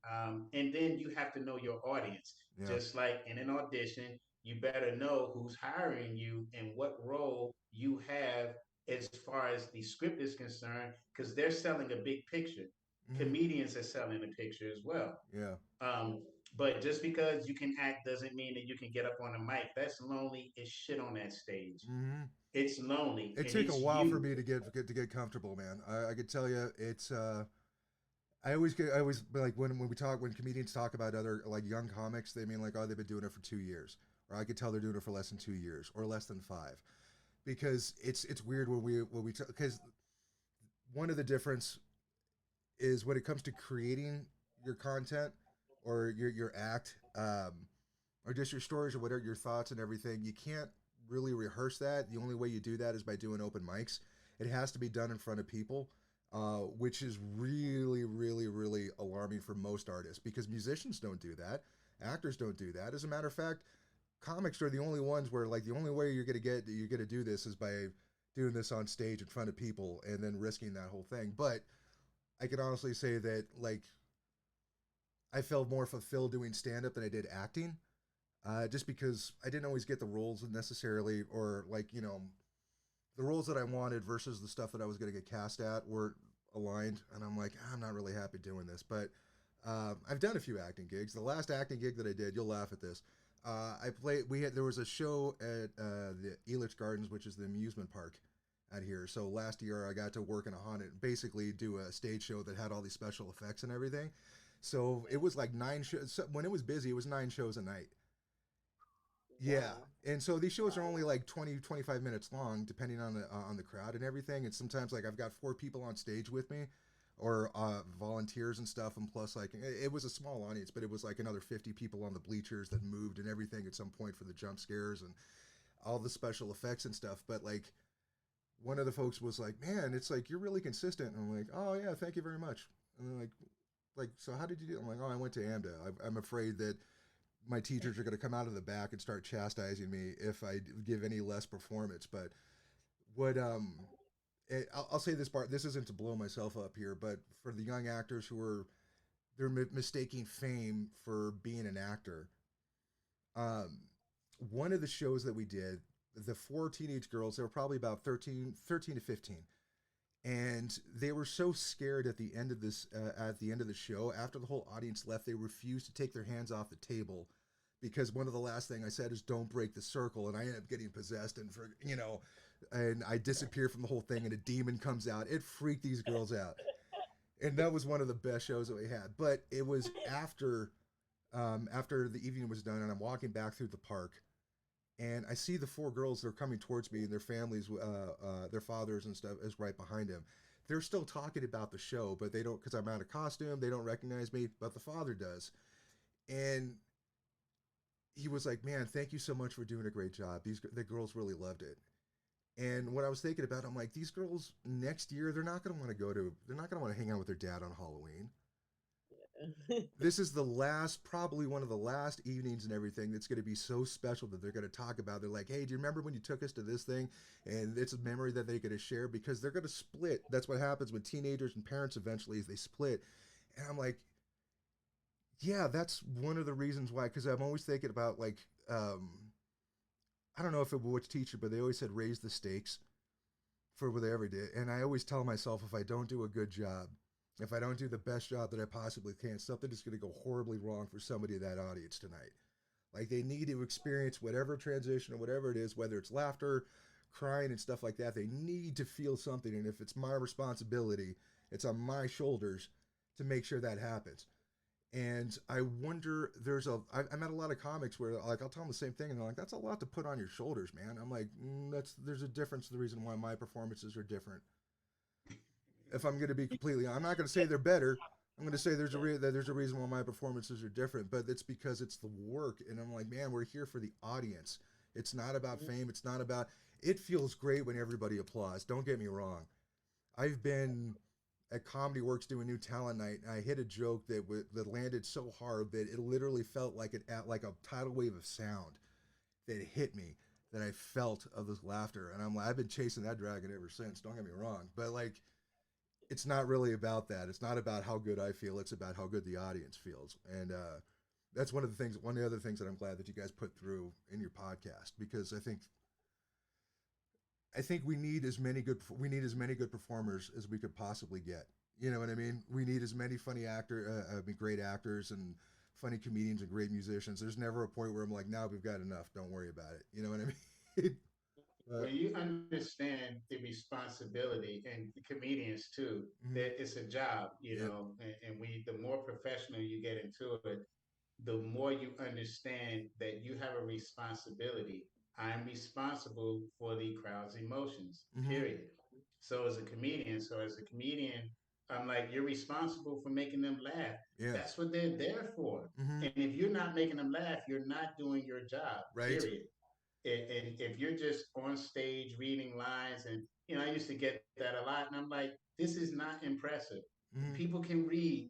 And then you have to know your audience. Yeah. Just like in an audition, you better know who's hiring you and what role you have as far as the script is concerned, because they're selling a big picture. Hmm. Comedians are selling a picture as well. Yeah. Um, but just because you can act doesn't mean that you can get up on the mic. That's lonely as shit on that stage. Hmm. It's lonely It and took a it's while for you. me to get comfortable, man. I could tell you, it's. I always like when comedians talk about other like young comics, they mean like, oh, they've been doing it for 2 years, or I could tell they're doing it for less than 2 years or less than five, because it's weird when we because one of the difference is when it comes to creating your content or your act, or just your stories or whatever your thoughts and everything. You can't really rehearse that. The only way you do that is by doing open mics. It has to be done in front of people, which is really, really, really alarming for most artists because musicians don't do that, actors don't do that. As a matter of fact, comics are the only ones where like the only way you're gonna do this is by doing this on stage in front of people and then risking that whole thing. But I can honestly say that like I felt more fulfilled doing stand up than I did acting, just because I didn't always get the roles necessarily, or like the roles that I wanted versus the stuff that I was going to get cast at weren't aligned, and I'm like, I'm not really happy doing this. But I've done a few acting gigs. The last acting gig that I did, you'll laugh at this. I played. There was a show at the Elitch Gardens, which is the amusement park out here. So last year I got to work in a haunted, basically do a stage show that had all these special effects and everything. So it was like 9 shows. So when it was busy, it was 9 shows a night. Yeah. Wow. And so these shows are Wow. only like 20, 25 minutes long, depending on the crowd and everything. And sometimes like I've got four people on stage with me, or volunteers and stuff. And plus, like it was a small audience, but it was like another 50 people on the bleachers that moved and everything at some point for the jump scares and all the special effects and stuff. But like one of the folks was like, "Man, it's like you're really consistent." And I'm like, "Oh yeah, thank you very much." And they're like, so how did you do it? I'm like, "Oh, I went to AMDA. I'm afraid that my teachers are going to come out of the back and start chastising me if I give any less performance." But what I'll say this part. This isn't to blow myself up here, but for the young actors who are they're mistaking fame for being an actor. Um, One of the shows that we did, the four teenage girls, they were probably about 13 to 15, and they were so scared at the end of this at the end of the show, after the whole audience left, they refused to take their hands off the table, because one of the last thing I said is don't break the circle, and I ended up getting possessed, and for and I disappear from the whole thing, and a demon comes out. It freaked these girls out, and that was one of the best shows that we had. But it was after the evening was done, and I'm walking back through the park, and I see the four girls that are coming towards me, and their families, their fathers and stuff, is right behind them. They're still talking about the show, but they don't, because I'm out of costume. They don't recognize me, but the father does, and he was like, "Man, thank you so much for doing a great job. The girls really loved it." And what I was thinking about, I'm like, these girls next year, they're not gonna want to hang out with their dad on Halloween. This is the last, probably one of the last evenings and everything that's going to be so special that they're going to talk about. They're like, "Hey, do you remember when you took us to this thing?" And it's a memory that they're going to share, because they're going to split. That's what happens with teenagers and parents eventually, is they split. And I'm like, yeah, that's one of the reasons why, because I'm always thinking about like, I don't know if it was which teacher, but they always said raise the stakes for what they ever did. And I always tell myself, if I don't do a good job, if I don't do the best job that I possibly can, something is going to go horribly wrong for somebody in that audience tonight. Like they need to experience whatever transition or whatever it is, whether it's laughter, crying, and stuff like that. They need to feel something. And if it's my responsibility, it's on my shoulders to make sure that happens. And I wonder, I met a lot of comics where like I'll tell them the same thing, and they're like, "That's a lot to put on your shoulders, man." I'm like, there's a difference. The reason why my performances are different. If I'm going to be completely, I'm not going to say they're better. I'm going to say that there's a reason why my performances are different, but it's because it's the work. And I'm like, man, we're here for the audience. It's not about fame. It's not about. It feels great when everybody applauds. Don't get me wrong. I've been at Comedy Works doing new talent night, and I hit a joke that landed so hard that it literally felt like like a tidal wave of sound that hit me, that I felt of this laughter. And I'm like, I've been chasing that dragon ever since. Don't get me wrong, but like it's not really about that. It's not about how good I feel. It's about how good the audience feels. And that's one of the other things that I'm glad that you guys put through in your podcast, because I think we need as many good performers as we could possibly get. You know what I mean? We need as many great actors and funny comedians and great musicians. There's never a point where I'm like, now we've got enough. Don't worry about it. You know what I mean? When you understand the responsibility, and the comedians too, Mm-hmm. that it's a job, Yep. and the more professional you get into it, the more you understand that you have a responsibility. I'm responsible for the crowd's emotions, Mm-hmm. period. So as a comedian, I'm like, you're responsible for making them laugh. Yeah. That's what they're there for. Mm-hmm. And if you're not making them laugh, you're not doing your job, Right. period. And if you're just on stage reading lines, and I used to get that a lot, and I'm like, this is not impressive. Mm-hmm. People can read.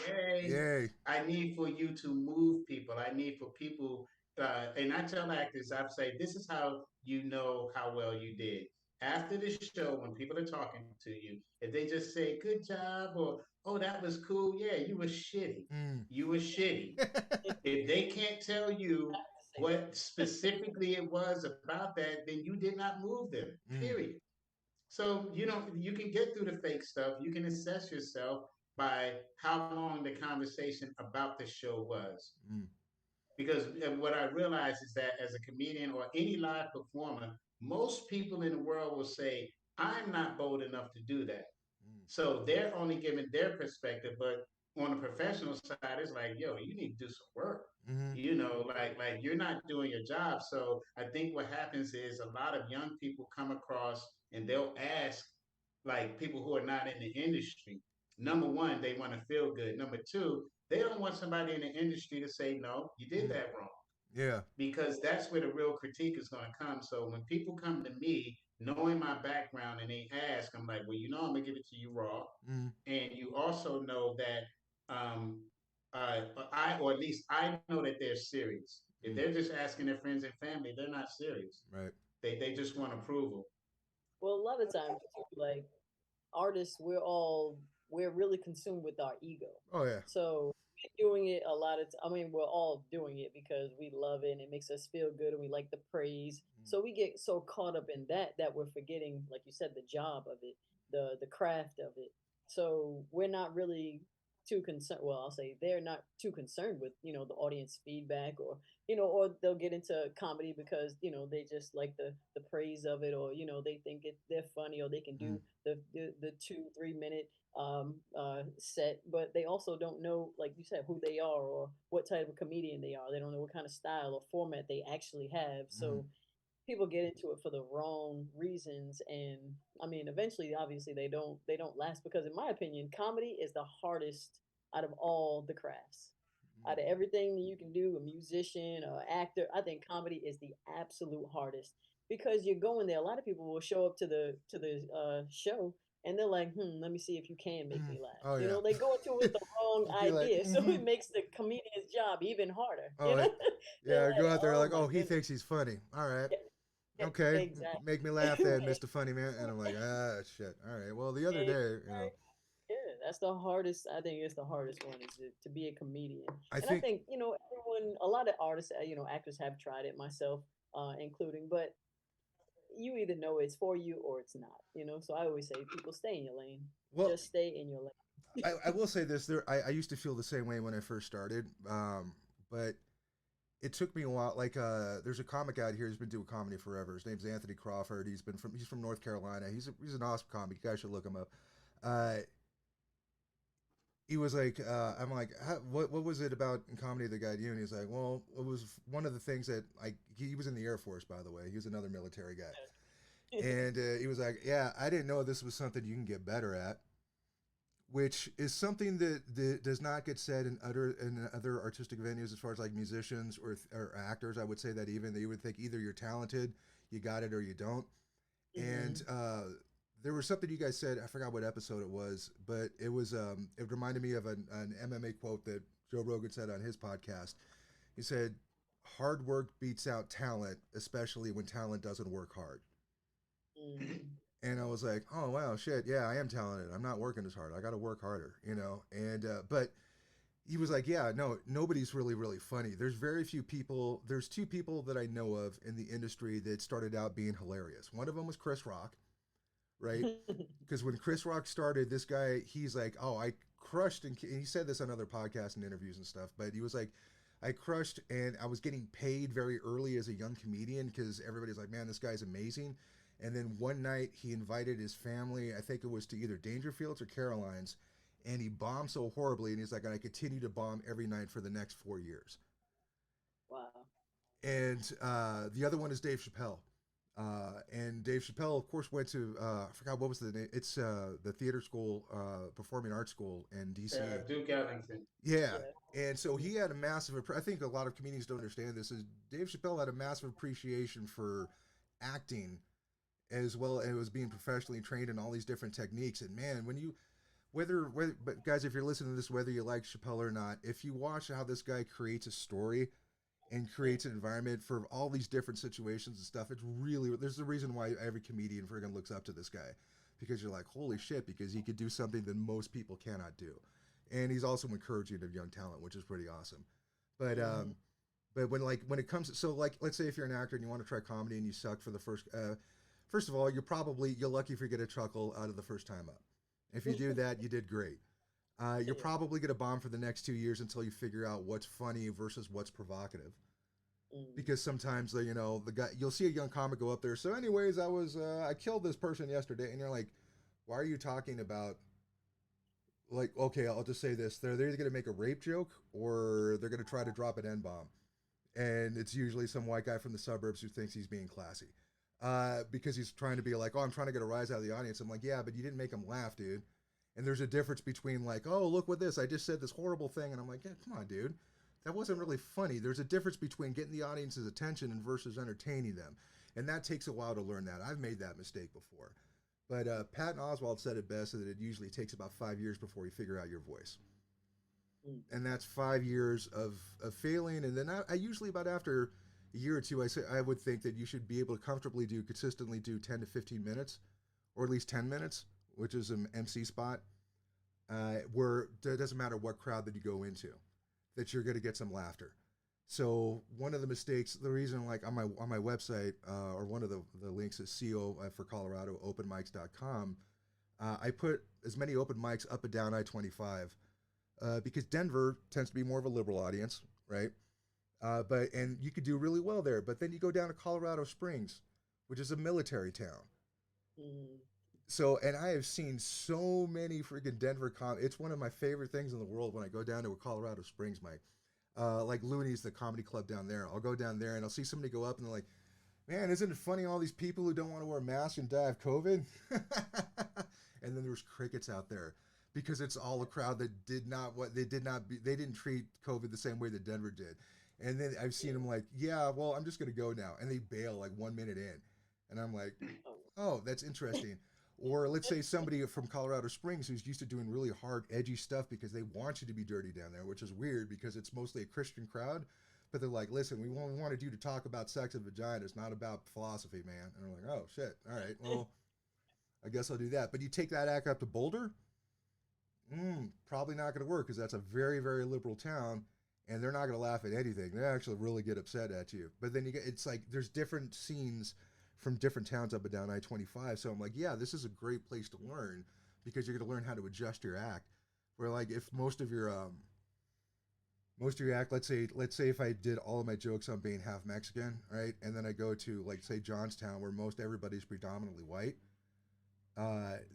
Yay. Yay. I need for you to move people. I need for people, and I tell actors, I say, this is how you know how well you did. After the show, when people are talking to you, if they just say, good job, or, oh, that was cool, yeah, you were shitty. Mm. You were shitty. If they can't tell you what specifically it was about that, then you did not move them, Mm. period. So, you can get through the fake stuff. You can assess yourself by how long the conversation about the show was. Mm. Because what I realize is that as a comedian or any live performer, most people in the world will say, I'm not bold enough to do that. Mm. So they're only giving their perspective, but on the professional side, it's like, yo, you need to do some work. Mm-hmm. Like you're not doing your job. So I think what happens is a lot of young people come across and they'll ask like people who are not in the industry. Number one, they want to feel good. Number two, they don't want somebody in the industry to say, no, you did Mm-hmm. that wrong, Yeah. because that's where the real critique is going to come. So when people come to me knowing my background and they ask, I'm like, well, I'm gonna give it to you raw, Mm-hmm. and you also know that um, or at least I know that they're serious. If Mm-hmm. they're just asking their friends and family, they're not serious. Right. They just want approval. Well, a lot of times too, like artists, we're really consumed with our ego. Oh yeah. So we're doing it a lot of. I mean, we're all doing it because we love it and it makes us feel good and we like the praise. So we get so caught up in that we're forgetting, like you said, the job of it, the craft of it. So we're not really too concerned. Well, I'll say they're not too concerned with the audience feedback, or they'll get into comedy because they just like the praise of it, or they think they're funny, or they can Mm-hmm. do the 2 3 minute set, but they also don't know, like you said, who they are or what type of comedian they are. They don't know what kind of style or format they actually have. Mm-hmm. So people get into it for the wrong reasons, and I mean, eventually, obviously, they don't last because, in my opinion, comedy is the hardest out of all the crafts. Out of everything that you can do, a musician or actor, I think comedy is the absolute hardest because you're going there. A lot of people will show up to the show and they're like, let me see if you can make Mm-hmm. me laugh. Oh yeah. They go into it with the wrong Be like, idea, so mm-hmm. it makes the comedian's job even harder. Oh They're yeah. Go like, out there oh like, my oh, he goodness, thinks he's funny. All right. yeah, Okay. exactly. Make me laugh then, Mr. Funny Man. And I'm like, ah, shit. All right. Well, the other day, Yeah, that's the hardest. I think it's the hardest one is to be a comedian. I And I think, think everyone, a lot of artists, actors have tried it, myself including. But you either know it's for you or it's not. So I always say, people, stay in your lane. well, Just stay in your lane. I will say this. I used to feel the same way when I first started. But it took me a while. Like, there's a comic out here who's been doing comedy forever. His name's Anthony Crawford. He's from North Carolina. He's an awesome comic. You guys should look him up. Uh, he was like, I'm like, what was it about in comedy that got you? And he's like, well, it was one of the things that he was in the Air Force, by the way. He was another military guy, and he was like, yeah, I didn't know this was something you can get better at, which is something that does not get said in other artistic venues as far as like musicians or actors. I would say that even that you would think either you're talented, you got it, or you don't. And Hmm. there was something you guys said. I forgot what episode it was, but it reminded me of an MMA quote that Joe Rogan said on his podcast. He said, "Hard work beats out talent, especially when talent doesn't work hard." Hmm. And I was like, "Oh wow, shit, yeah, I am talented. I'm not working as hard. I got to work harder." And but he was like, "Yeah, no, nobody's really funny. There's very few people. There's two people that I know of in the industry that started out being hilarious. One of them was Chris Rock, right? Because when Chris Rock started, this guy, he's like, oh, I crushed, and he said this on other podcasts and interviews and stuff, but he was like, I crushed, and I was getting paid very early as a young comedian because everybody's like, man, this guy's amazing. And then one night he invited his family, I think it was to either Dangerfields or Caroline's, and he bombed so horribly, and he's like, I continue to bomb every night for the next 4 years. Wow. And the other one is Dave Chappelle. And Dave Chappelle, of course, went to I forgot what was the name. It's the theater school, performing arts school in DC. Duke Ellington. Yeah, Yeah. and so he had a massive. I think a lot of comedians don't understand this. Is Dave Chappelle had a massive appreciation for acting, as well as was being professionally trained in all these different techniques. And man, when you but guys, if you're listening to this, whether you like Chappelle or not, if you watch how this guy creates a story and creates an environment for all these different situations and stuff. It's really, there's a reason why every comedian friggin' looks up to this guy, because you're like, holy shit, because he could do something that most people cannot do. And he's also encouraging of young talent, which is pretty awesome. But Hmm. but when it comes to, so like, let's say if you're an actor and you want to try comedy and you suck for the first of all, you're lucky if you get a chuckle out of the first time up. If you do that, you did great. You're Yeah. probably going to bomb for the next 2 years until you figure out what's funny versus what's provocative. Mm. Because sometimes the guy, you'll see a young comic go up there. So, anyways, I killed this person yesterday, and you're like, why are you talking about like, okay, I'll just say this: they're either going to make a rape joke or they're going to try to drop an N bomb, and it's usually some white guy from the suburbs who thinks he's being classy, because he's trying to be like, oh, I'm trying to get a rise out of the audience. I'm like, yeah, but you didn't make him laugh, dude. And there's a difference between like, oh, look what this, I just said this horrible thing, and I'm like, yeah, come on, dude, that wasn't really funny. There's a difference between getting the audience's attention and versus entertaining them, and that takes a while to learn that. I've made that mistake before. But Patton Oswalt said it best that it usually takes about 5 years before you figure out your voice. And that's 5 years of failing. And then I usually about after a year or two, I would think that you should be able to comfortably consistently do 10 to 15 minutes, or at least 10 minutes, which is an MC spot, where it doesn't matter what crowd that you go into, that you're going to get some laughter. So one of the mistakes, the reason, like on my website, or one of the links is CO for Colorado, openmics.com. I put as many open mics up and down I-25, because Denver tends to be more of a liberal audience, right? And you could do really well there. But then you go down to Colorado Springs, which is a military town. So, and I have seen so many freaking Denver it's one of my favorite things in the world when I go down to a Colorado Springs, Mike. Like Looney's, the comedy club down there. I'll go down there and I'll see somebody go up and they're like, man, isn't it funny all these people who don't want to wear masks and die of COVID? And then there's crickets out there because it's all a crowd that they didn't treat COVID the same way that Denver did. And then I've seen them like, yeah, well, I'm just going to go now. And they bail like 1 minute in. And I'm like, oh, that's interesting. Or let's say somebody from Colorado Springs who's used to doing really hard, edgy stuff because they want you to be dirty down there, which is weird because it's mostly a Christian crowd. But they're like, listen, we wanted you to talk about sex and vagina. It's not about philosophy, man. And I'm like, oh, shit. All right, well, I guess I'll do that. But you take that act up to Boulder, probably not going to work because that's a very, very liberal town, and they're not going to laugh at anything. They actually really get upset at you. But then it's like there's different scenes from different towns up and down I-25. So I'm like, yeah, this is a great place to learn because you're going to learn how to adjust your act. Where like if most of your act, let's say if I did all of my jokes on being half Mexican, right, and then I go to like say Johnstown where most everybody's predominantly white,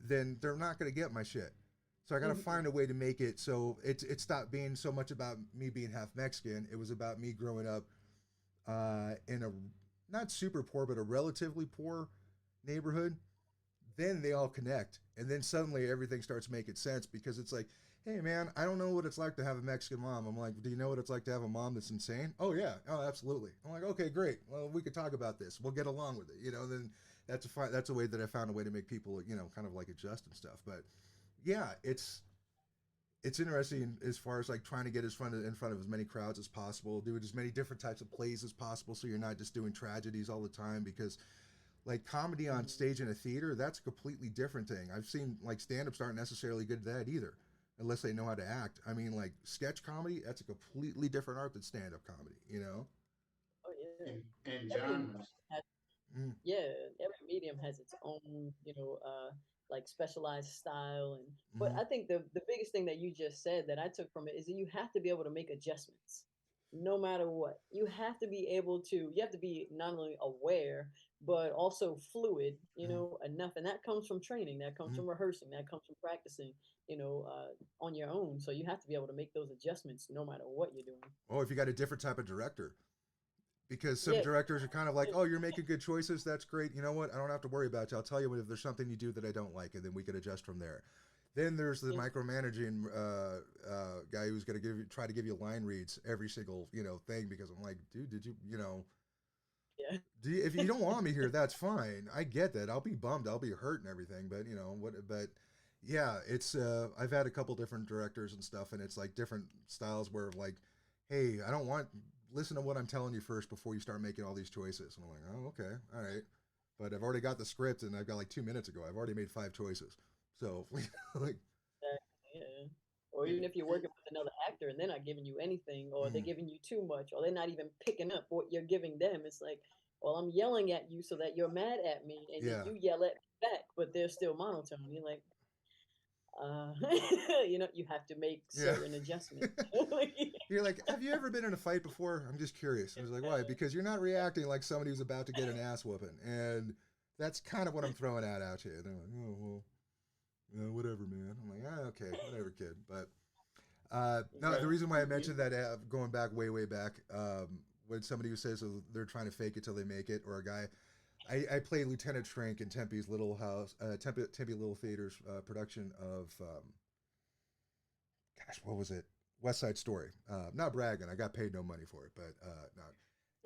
then they're not going to get my shit. So I got to find a way to make it so it stopped being so much about me being half Mexican. It was about me growing up in a not super poor, but a relatively poor neighborhood. Then they all connect. And then suddenly everything starts making sense because it's like, hey, man, I don't know what it's like to have a Mexican mom. I'm like, do you know what it's like to have a mom that's insane? Oh, yeah. Oh, absolutely. I'm like, okay, great. Well, we could talk about this. We'll get along with it. Then that's a way that I found a way to make people, kind of like adjust and stuff. But yeah, it's interesting as far as like trying to get in front of as many crowds as possible, do as many different types of plays as possible, so you're not just doing tragedies all the time. Because like comedy on stage in a theater, that's a completely different thing. I've seen like stand-ups aren't necessarily good at that either, unless they know how to act. I mean, like sketch comedy, that's a completely different art than stand-up comedy. Oh yeah. And Every genres. yeah, every medium has its own, like specialized style. And but I think the biggest thing that you just said that I took from it is that you have to be able to make adjustments no matter what. You have to be not only aware but also fluid, enough. And that comes from training, that comes from rehearsing, that comes from practicing, on your own. So you have to be able to make those adjustments no matter what you're doing. Oh, if you got a different type of director, because some directors are kind of like, oh, you're making good choices. That's great. You know what? I don't have to worry about you. I'll tell you if there's something you do that I don't like, and then we can adjust from there. Then there's the micromanaging guy who's going to try to give you line reads every single, thing, because I'm like, dude, did you, Yeah. if you don't want me here, that's fine. I get that. I'll be bummed. I'll be hurt and everything. But but yeah, it's I've had a couple different directors and stuff, and it's like different styles where like, hey, listen to what I'm telling you first before you start making all these choices. And I'm like, oh, okay, all right. But I've already got the script, and I've got like 2 minutes ago. I've already made 5 choices. So like, yeah. Or even if you're working with another actor and they're not giving you anything, or they're giving you too much, or they're not even picking up what you're giving them. It's like, well, I'm yelling at you so that you're mad at me, and then you yell at me back, but they're still monotone. You're like, you have to make certain adjustments. You're like, have you ever been in a fight before? I'm just curious. I was like, why? Because you're not reacting like somebody who's about to get an ass whooping, and that's kind of what I'm throwing out you. They're like, oh well, Whatever, man. I'm like, okay, whatever, kid. But no, the Right. reason why I You, mentioned that, going back way back, when somebody who says they're trying to fake it till they make it, or a guy, I played Lieutenant Schrank in Tempe's Little House, Tempe Little Theater's production of, gosh, what was it? West Side Story. Not bragging, I got paid no money for it, but not.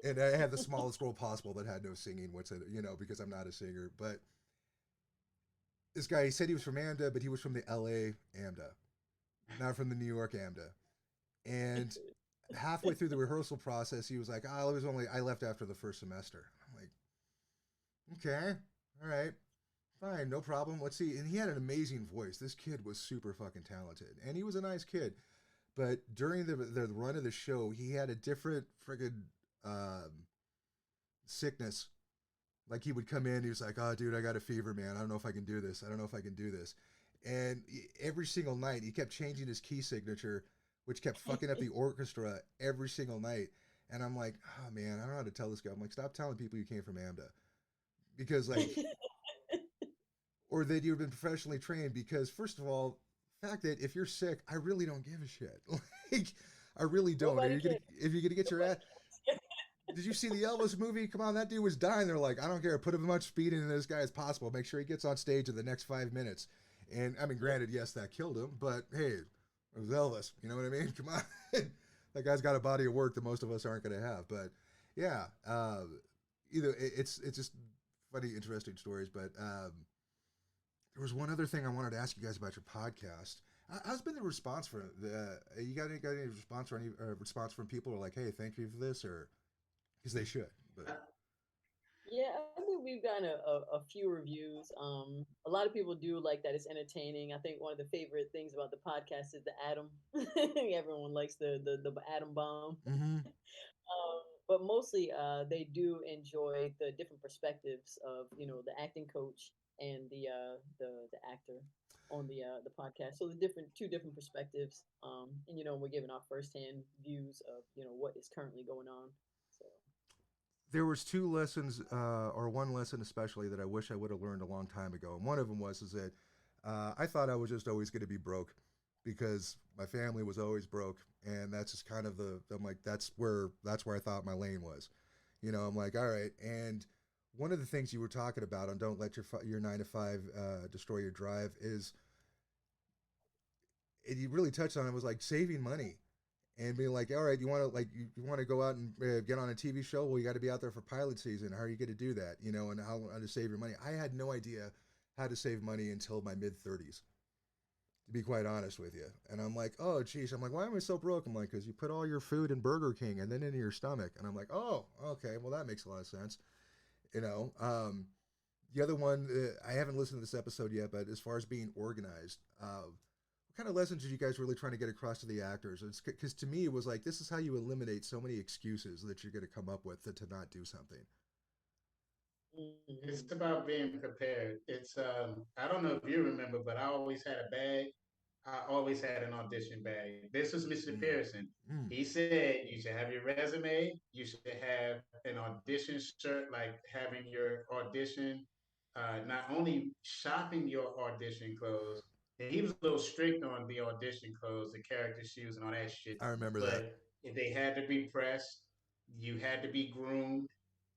And I had the smallest role possible that had no singing. What's it? Because I'm not a singer. But this guy, he said he was from AMDA, but he was from the LA AMDA, not from the New York AMDA. And halfway through the rehearsal process, he was like, "Oh, it was only I left after the first semester." I'm like, "Okay, all right, fine, no problem. Let's see." And he had an amazing voice. This kid was super fucking talented, and he was a nice kid. But during the run of the show, he had a different friggin' um, sickness. Like he would come in, he was like, "Oh, dude, I got a fever, man. I don't know if I can do this. I don't know if I can do this." And every single night, he kept changing his key signature, which kept fucking up the orchestra every single night. And I'm like, "Oh man, I don't know how to tell this guy." I'm like, "Stop telling people you came from AMDA, because like, or that you've been professionally trained." Because first of all, the fact that if you're sick, I really don't give a shit. Like, I really don't. Are Nobody you gonna cares. if you're gonna get your ass? Nobody Did you see the Elvis movie? Come on, that dude was dying. They're like, I don't care. Put as much speed into this guy as possible. Make sure he gets on stage in the next 5 minutes. And I mean, granted, yes, that killed him, but hey, it was Elvis. You know what I mean? Come on, that guy's got a body of work that most of us aren't going to have. But yeah, either it's just funny, interesting stories. But there was one other thing I wanted to ask you guys about your podcast. How's been the response for the? You got any response or any response from people who are like, "Hey, thank you for this," or because they should. But Yeah, I think we've gotten a few reviews. A lot of people do like that it's entertaining. I think one of the favorite things about the podcast is the atom. Everyone likes the atom bomb. mm-hmm. But mostly, they do enjoy the different perspectives of the acting coach and the actor on the podcast. So the different two different perspectives, and we're giving our firsthand views of what is currently going on. So. There was two lessons, or one lesson especially, that I wish I would have learned a long time ago. And one of them was is that I thought I was just always going to be broke because my family was always broke, and that's just kind of the. I'm like, that's where I thought my lane was. I'm like, all right. And one of the things you were talking about on "Don't Let Your 9 to 5 destroy your drive" is, and you really touched on it, was like saving money and being like, all right, you want to go out and get on a TV show? Well, you got to be out there for pilot season. How are you going to do that? And how to save your money? I had no idea how to save money until my mid 30s, to be quite honest with you. And I'm like, oh, geez. I'm like, why am I so broke? I'm like, because you put all your food in Burger King and then into your stomach. And I'm like, oh, okay, well that makes a lot of sense. You know, the other one, I haven't listened to this episode yet, but as far as being organized, what kind of lessons did you guys really trying to get across to the actors? It's because to me it was like, this is how you eliminate so many excuses that you're going to come up with to not do something. it's Mm-hmm. about being prepared. It's I don't know if you remember, but I always had a bag. I always had an audition bag. This was Mr. Mm. Pearson. Mm. He said you should have your resume, you should have an audition shirt, like having your audition, not only shopping your audition clothes. And he was a little strict on the audition clothes, the character shoes, and all that shit. I remember that. But they had to be pressed. You had to be groomed.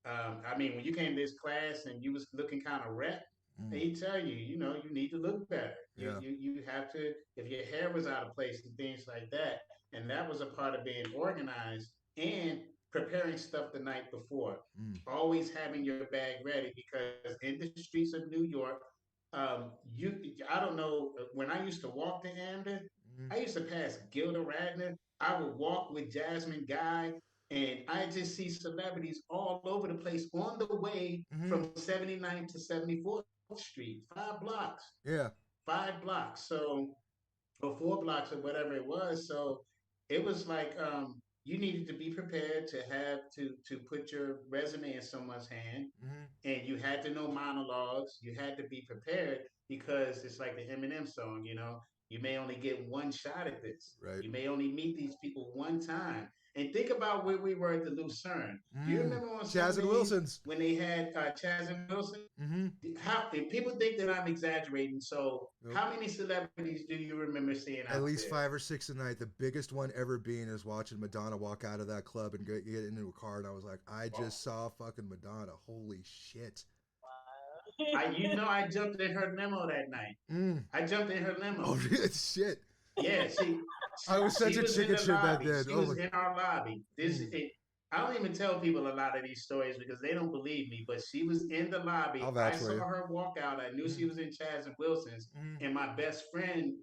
I mean, when you came to this class and you was looking kind of wrecked, Mm. they tell you, you need to look better. You, Yeah. you you have to, if your hair was out of place and things like that. And that was a part of being organized and preparing stuff the night before. Mm. Always having your bag ready because in the streets of New York, you I don't know when I used to walk to Amden, Mm. I used to pass Gilda Radner. I would walk with Jasmine Guy, and I just see celebrities all over the place on the way Mm-hmm. from 79th to 74th Street, 5 blocks, Yeah. 5 blocks. So, or 4 blocks or whatever it was. So it was like you needed to be prepared to have to put your resume in someone's hand, Mm-hmm. and you had to know monologues. You had to be prepared because it's like the Eminem song. You may only get one shot at this. Right. You may only meet these people one time. And think about where we were at the Lucerne. Do you remember on Chaz and Sundays Wilson's. when they had Chaz and Wilson? Mm-hmm. How if people think that I'm exaggerating, so Nope. how many celebrities do you remember seeing out At least there? 5 or 6 a night. The biggest one ever being is watching Madonna walk out of that club and get into a car, and I was like, I just saw fucking Madonna. Holy shit. I jumped in her limo that night. I jumped in her limo. Oh, shit. Yeah, I was such a chicken shit back then. She was in our lobby. I don't even tell people a lot of these stories because they don't believe me, but she was in the lobby. I saw her walk out. I knew she was in Chaz and Wilson's. And my best friend,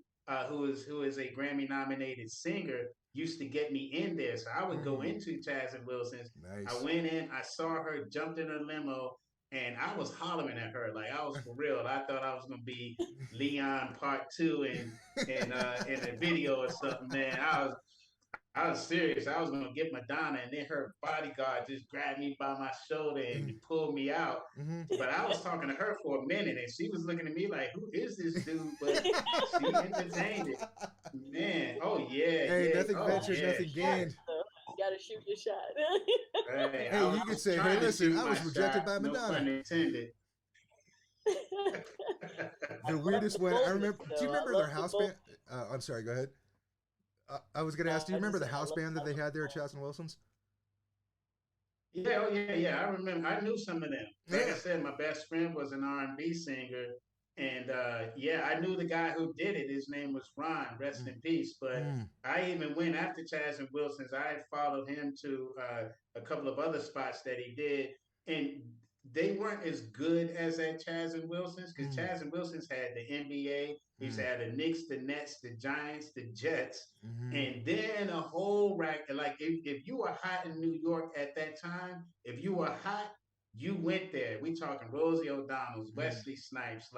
who is a Grammy nominated singer, used to get me in there. So I would go into Chaz and Wilson's. Nice. I went in, I saw her, jumped in her limo, and I was hollering at her like I was for real. I thought I was gonna be Leon Part 2 in a video or something, man. I was serious. I was gonna get Madonna, and then her bodyguard just grabbed me by my shoulder and pulled me out. But I was talking to her for a minute, and she was looking at me like, "Who is this dude?" But she entertained it, man. Oh yeah, hey, yeah. Nothing ventured, nothing gained. You gotta shoot your shot. Right. Hey, you could say, "Hey, listen, I was rejected by Madonna." No pun intended. The weirdest one I remember. Do you remember their house band? I'm sorry. Go ahead. I was going to ask. Do you remember the house band that they had there at Chaz and Wilson's? Yeah, oh yeah. I remember. I knew some of them. Like I said, my best friend was an R&B singer, and I knew the guy who did it. His name was Ron. Rest in peace. But I even went after Chaz and Wilson's. I had followed him to a couple of other spots that he did, and they weren't as good as at Chaz and Wilson's because Chaz and Wilson's had the NBA. He's had the Knicks, the Nets, the Giants, the Jets, and then a whole rack. Like if you were hot in New York at that time, if you were hot, you went there. We talking Rosie O'Donnell's, Wesley Snipes,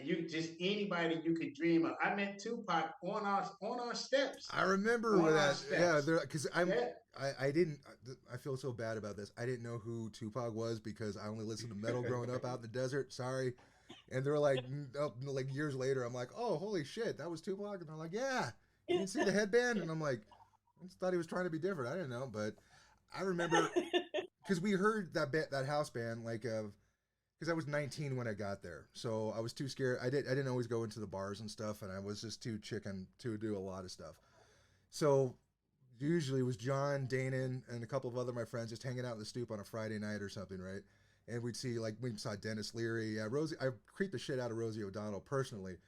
you just anybody you could dream of. I met Tupac on our steps. I remember that. Yeah, because I didn't. I feel so bad about this. I didn't know who Tupac was because I only listened to metal growing up out in the desert. Sorry. And they're like, like years later, I'm like, oh, holy shit, that was Tupac. And they're like, yeah, you didn't see the headband? And I'm like, I just thought he was trying to be different. I didn't know, but I remember because we heard that house band because I was 19 when I got there, so I was too scared. I didn't always go into the bars and stuff, and I was just too chicken to do a lot of stuff. So usually it was John, Danon, and a couple of other my friends just hanging out in the stoop on a Friday night or something, right? And we saw Dennis Leary, Rosie. I creeped the shit out of Rosie O'Donnell personally,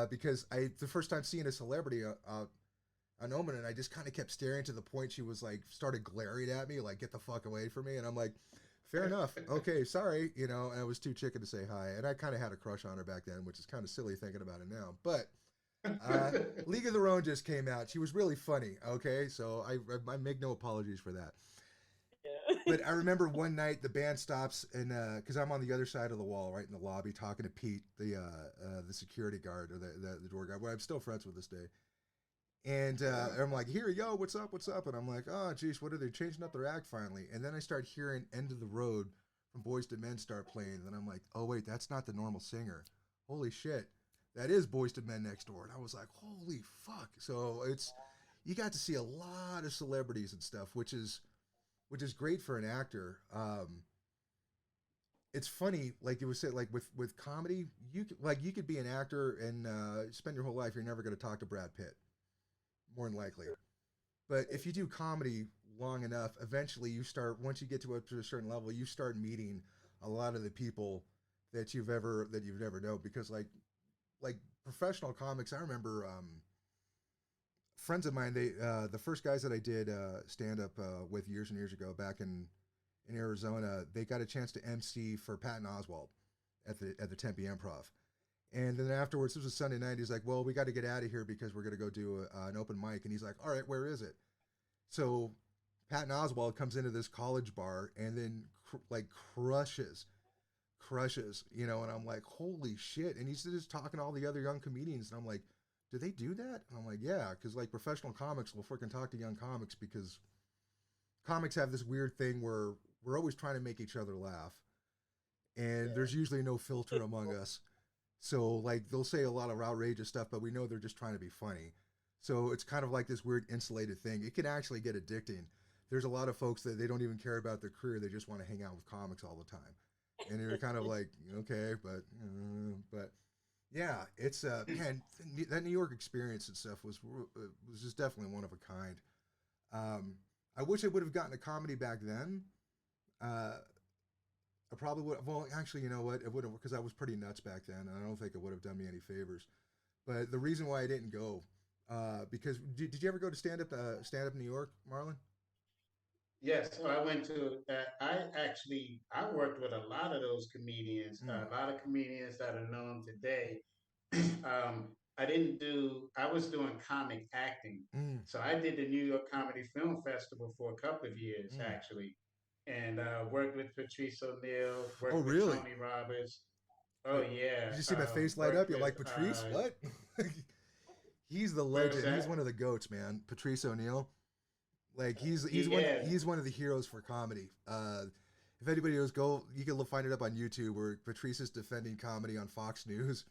because the first time seeing a celebrity on Omen, and I just kind of kept staring to the point she was like started glaring at me, like get the fuck away from me, and I'm like, fair enough, okay, sorry, and I was too chicken to say hi, and I kind of had a crush on her back then, which is kind of silly thinking about it now, but League of Their Own just came out. She was really funny, okay, so I make no apologies for that. But I remember one night the band stops, and because I'm on the other side of the wall, right in the lobby, talking to Pete, the security guard or the door guard, where I'm still friends with this day. And I'm like, here, yo, what's up? And I'm like, oh, geez, what are they changing up their act finally? And then I start hearing End of the Road from Boyz II Men start playing. And I'm like, oh, wait, that's not the normal singer. Holy shit. That is Boyz II Men next door. And I was like, holy fuck. So you got to see a lot of celebrities and stuff, which is great for an actor. It's funny, like it was said, like with comedy, you could be an actor and spend your whole life, you're never going to talk to Brad Pitt. More than likely. But if you do comedy long enough, eventually once you get to a certain level, you start meeting a lot of the people that you've never known, because like professional comics, I remember friends of mine, they the first guys that I did stand up with years and years ago back in Arizona, they got a chance to MC for Patton Oswalt at the Tempe Improv. And then afterwards, this was Sunday night, he's like, well, we got to get out of here because we're going to go do an open mic. And he's like, all right, where is it? So Patton Oswalt comes into this college bar and then crushes, and I'm like, holy shit. And he's just talking to all the other young comedians. And I'm like, do they do that? And I'm like, yeah, because like professional comics will freaking talk to young comics, because comics have this weird thing where we're always trying to make each other laugh. And there's usually no filter among us. So like they'll say a lot of outrageous stuff, but we know they're just trying to be funny. So it's kind of like this weird insulated thing. It can actually get addicting. There's a lot of folks that they don't even care about their career; they just want to hang out with comics all the time, and you're kind of like, okay, but yeah, it's man, that New York experience and stuff was just definitely one of a kind. Um, I wish I would have gotten a comedy back then. Uh, I probably would. Well, actually, you know what? It would have because I was pretty nuts back then, and I don't think it would have done me any favors. But the reason why I didn't go, because did you ever go to stand up New York, Marlon? Yes, so I went to. I worked with a lot of those comedians, Mm, a lot of comedians that are known today. I didn't do. I was doing comic acting, mm, so I did the New York Comedy Film Festival for a couple of years mm. actually, and worked with Patrice O'Neill, Oh, worked with really? Tony Roberts. Oh Like, yeah, did you see my face light up? worked You're with like Patrice? What? He's the where was legend. He's that? one of the goats, man. Patrice O'Neill. Like Yeah, he's one of the heroes for comedy. If anybody knows, go you can find it up on YouTube where Patrice is defending comedy on Fox News.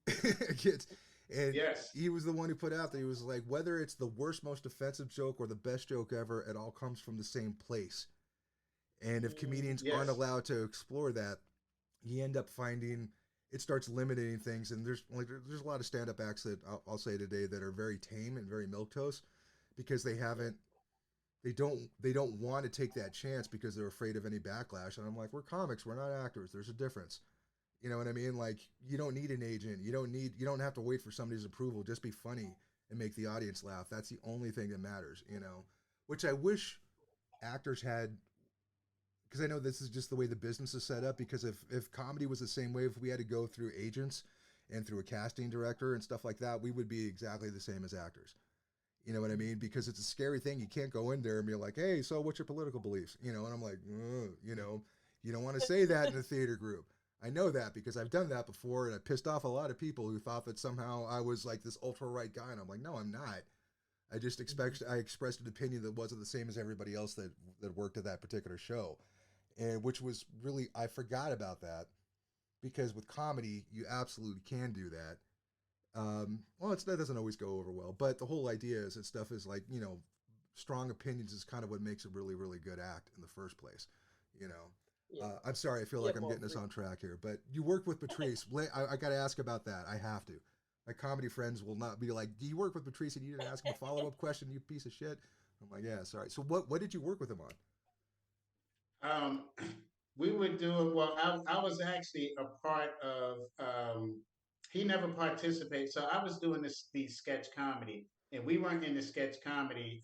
It's- and yes, he was the one who put out that he was like, whether it's the worst, most offensive joke or the best joke ever, it all comes from the same place. And if comedians aren't yes. allowed to explore that, you end up finding it starts limiting things. And there's a lot of stand up acts that I'll say today that are very tame and very milquetoast because they don't want to take that chance because they're afraid of any backlash. And I'm like, we're comics, we're not actors. There's a difference. You know what I mean? Like you don't need an agent. You don't have to wait for somebody's approval. Just be funny and make the audience laugh. That's the only thing that matters, you know. Which I wish actors had because I know this is just the way the business is set up. Because if comedy was the same way, if we had to go through agents and through a casting director and stuff like that, we would be exactly the same as actors. You know what I mean? Because it's a scary thing. You can't go in there and be like, "Hey, so what's your political beliefs?" You know, and I'm like, you know, you don't want to say that in a theater group. I know that because I've done that before, and I pissed off a lot of people who thought that somehow I was like this ultra right guy, and I'm like, no, I'm not. I expressed an opinion that wasn't the same as everybody else that worked at that particular show, and which was really I forgot about that because with comedy you absolutely can do that. Well, that doesn't always go over well, but the whole idea is that stuff is like strong opinions is kind of what makes a really really good act in the first place. You know. Yeah. I'm sorry, I feel Yeah, like I'm well, getting us on track here, but you worked with Patrice. I got to ask about that. I have to. My comedy friends will not be like, "Do you work with Patrice and you didn't ask him a follow up question? You piece of shit." I'm like, "Yeah, sorry." So what did you work with him on? Um, we would do it. Well, I was actually a part of. He never participated, so I was doing the sketch comedy, and we weren't in the sketch comedy.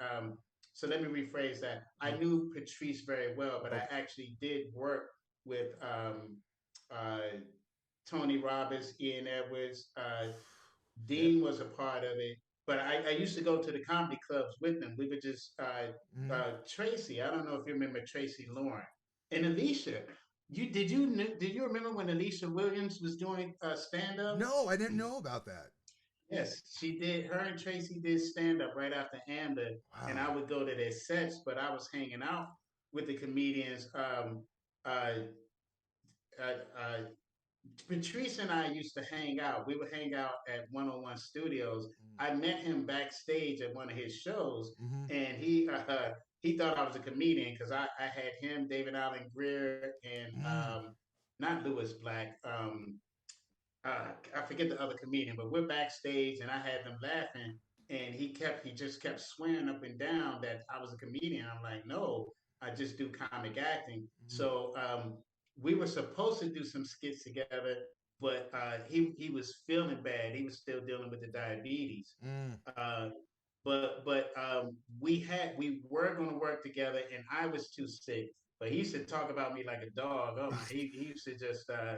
So let me rephrase that. I Mm, knew Patrice very well, but I okay. actually did work with uh, Tony Robbins, Ian Edwards. Yeah. Dean was a part of it, but I used to go to the comedy clubs with them. We would just Mm. Tracy. I don't know if you remember Tracy Lauren and Alicia. Did you remember when Alicia Williams was doing stand up? No, I didn't know about that. Yes, she did. Her and Tracy did stand up right after Amber, and I Wow. would go to their sets. But I was hanging out with the comedians. Uh, uh, Patrice and I used to hang out. We would hang out at 101 Studios. Mm. I met him backstage at one of his shows, Mm-hmm. and he thought I was a comedian because I had him, David Allen Greer, and Mm. not Lewis Black. I forget the other comedian, but we're backstage, and I had them laughing, and he just kept swearing up and down that I was a comedian. I'm like, no, I just do comic acting. Mm. So we were supposed to do some skits together, but he was feeling bad. He was still dealing with the diabetes. Mm. Uh, but we were going to work together, and I was too sick. But he used to talk about me like a dog. Oh my, he used to just uh,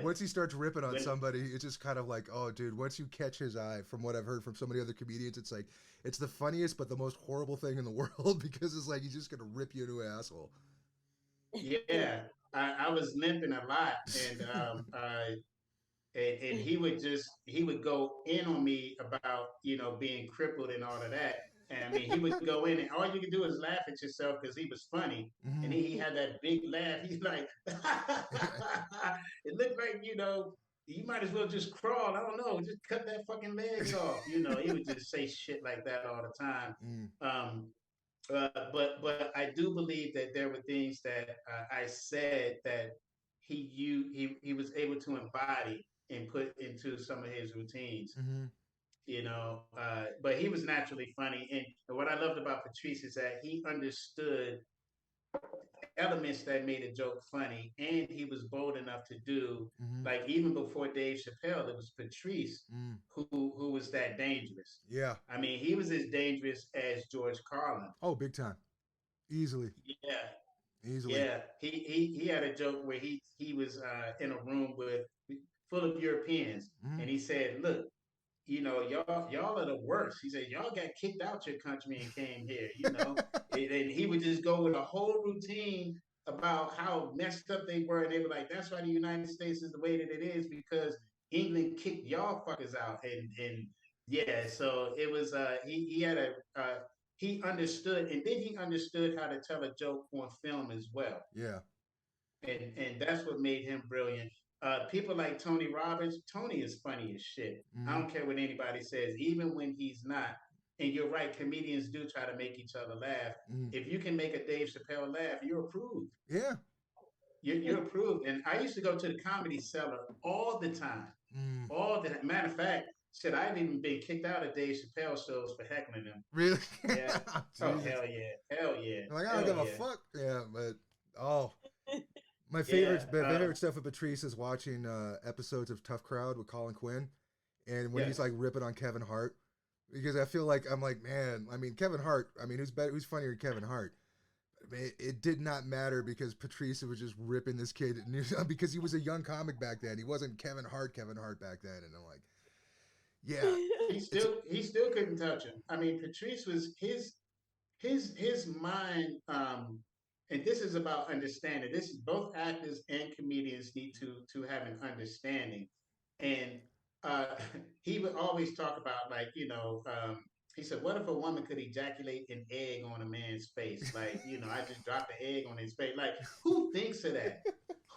Once he starts ripping on when somebody, it's just kind of like, oh, dude. Once you catch his eye, from what I've heard from so many other comedians, it's like it's the funniest but the most horrible thing in the world because it's like he's just gonna rip you into an asshole. yeah, I was limping a lot, and he would go in on me about being crippled and all of that. And I mean, he would go in, and all you could do is laugh at yourself because he was funny, and Mm-hmm. he had that big laugh. He's like, it looked like you might as well just crawl. I don't know, just cut that fucking leg off. He would just say shit like that all the time. Mm. But I do believe that there were things that I said that he was able to embody and put into some of his routines. Mm-hmm. But he was naturally funny, and what I loved about Patrice is that he understood elements that made a joke funny, and he was bold enough to do, Mm-hmm. like, even before Dave Chappelle, it was Patrice Mm. who was that dangerous. Yeah. I mean, he was as dangerous as George Carlin. Oh, big time. Easily. Yeah, Easily. yeah. He had a joke where he was in a room with full of Europeans, Mm-hmm. and he said, "Look, y'all are the worst." He said, "Y'all got kicked out your country and came here." And he would just go with a whole routine about how messed up they were, and they were like, "That's why the United States is the way that it is, because England kicked y'all fuckers out." And yeah, so it was he had a he understood, and then he understood how to tell a joke on film as well, Yeah. and that's what made him brilliant. People like Tony Roberts. Tony is funny as shit. I Mm-hmm. don't care what anybody says, even when he's not. And you're right, comedians do try to make each other laugh. Mm. If you can make a Dave Chappelle laugh, you're approved. Yeah. You're approved. And I used to go to the Comedy Cellar all the time. Mm. All the matter of fact, shit, I've even been kicked out of Dave Chappelle shows for heckling him. Really? Yeah. Oh Jesus. hell yeah, hell yeah, Like, I don't hell give a yeah, fuck. Yeah, but oh, my yeah. favorite stuff with Patrice is watching episodes of Tough Crowd with Colin Quinn, and when he's Yes. like ripping on Kevin Hart, because I feel like I'm like, man, I mean Kevin Hart, I mean who's better, who's funnier than Kevin Hart? I mean, it did not matter because Patrice was just ripping this kid because he was a young comic back then. He wasn't Kevin Hart back then, and I'm like, yeah, He it's still couldn't touch him. I mean, Patrice was his mind. And this is about understanding. This is both actors and comedians need to have an understanding. And uh, he would always talk about, like, he said, "What if a woman could ejaculate an egg on a man's face? Like, I just dropped the egg on his face. Like, who thinks of that?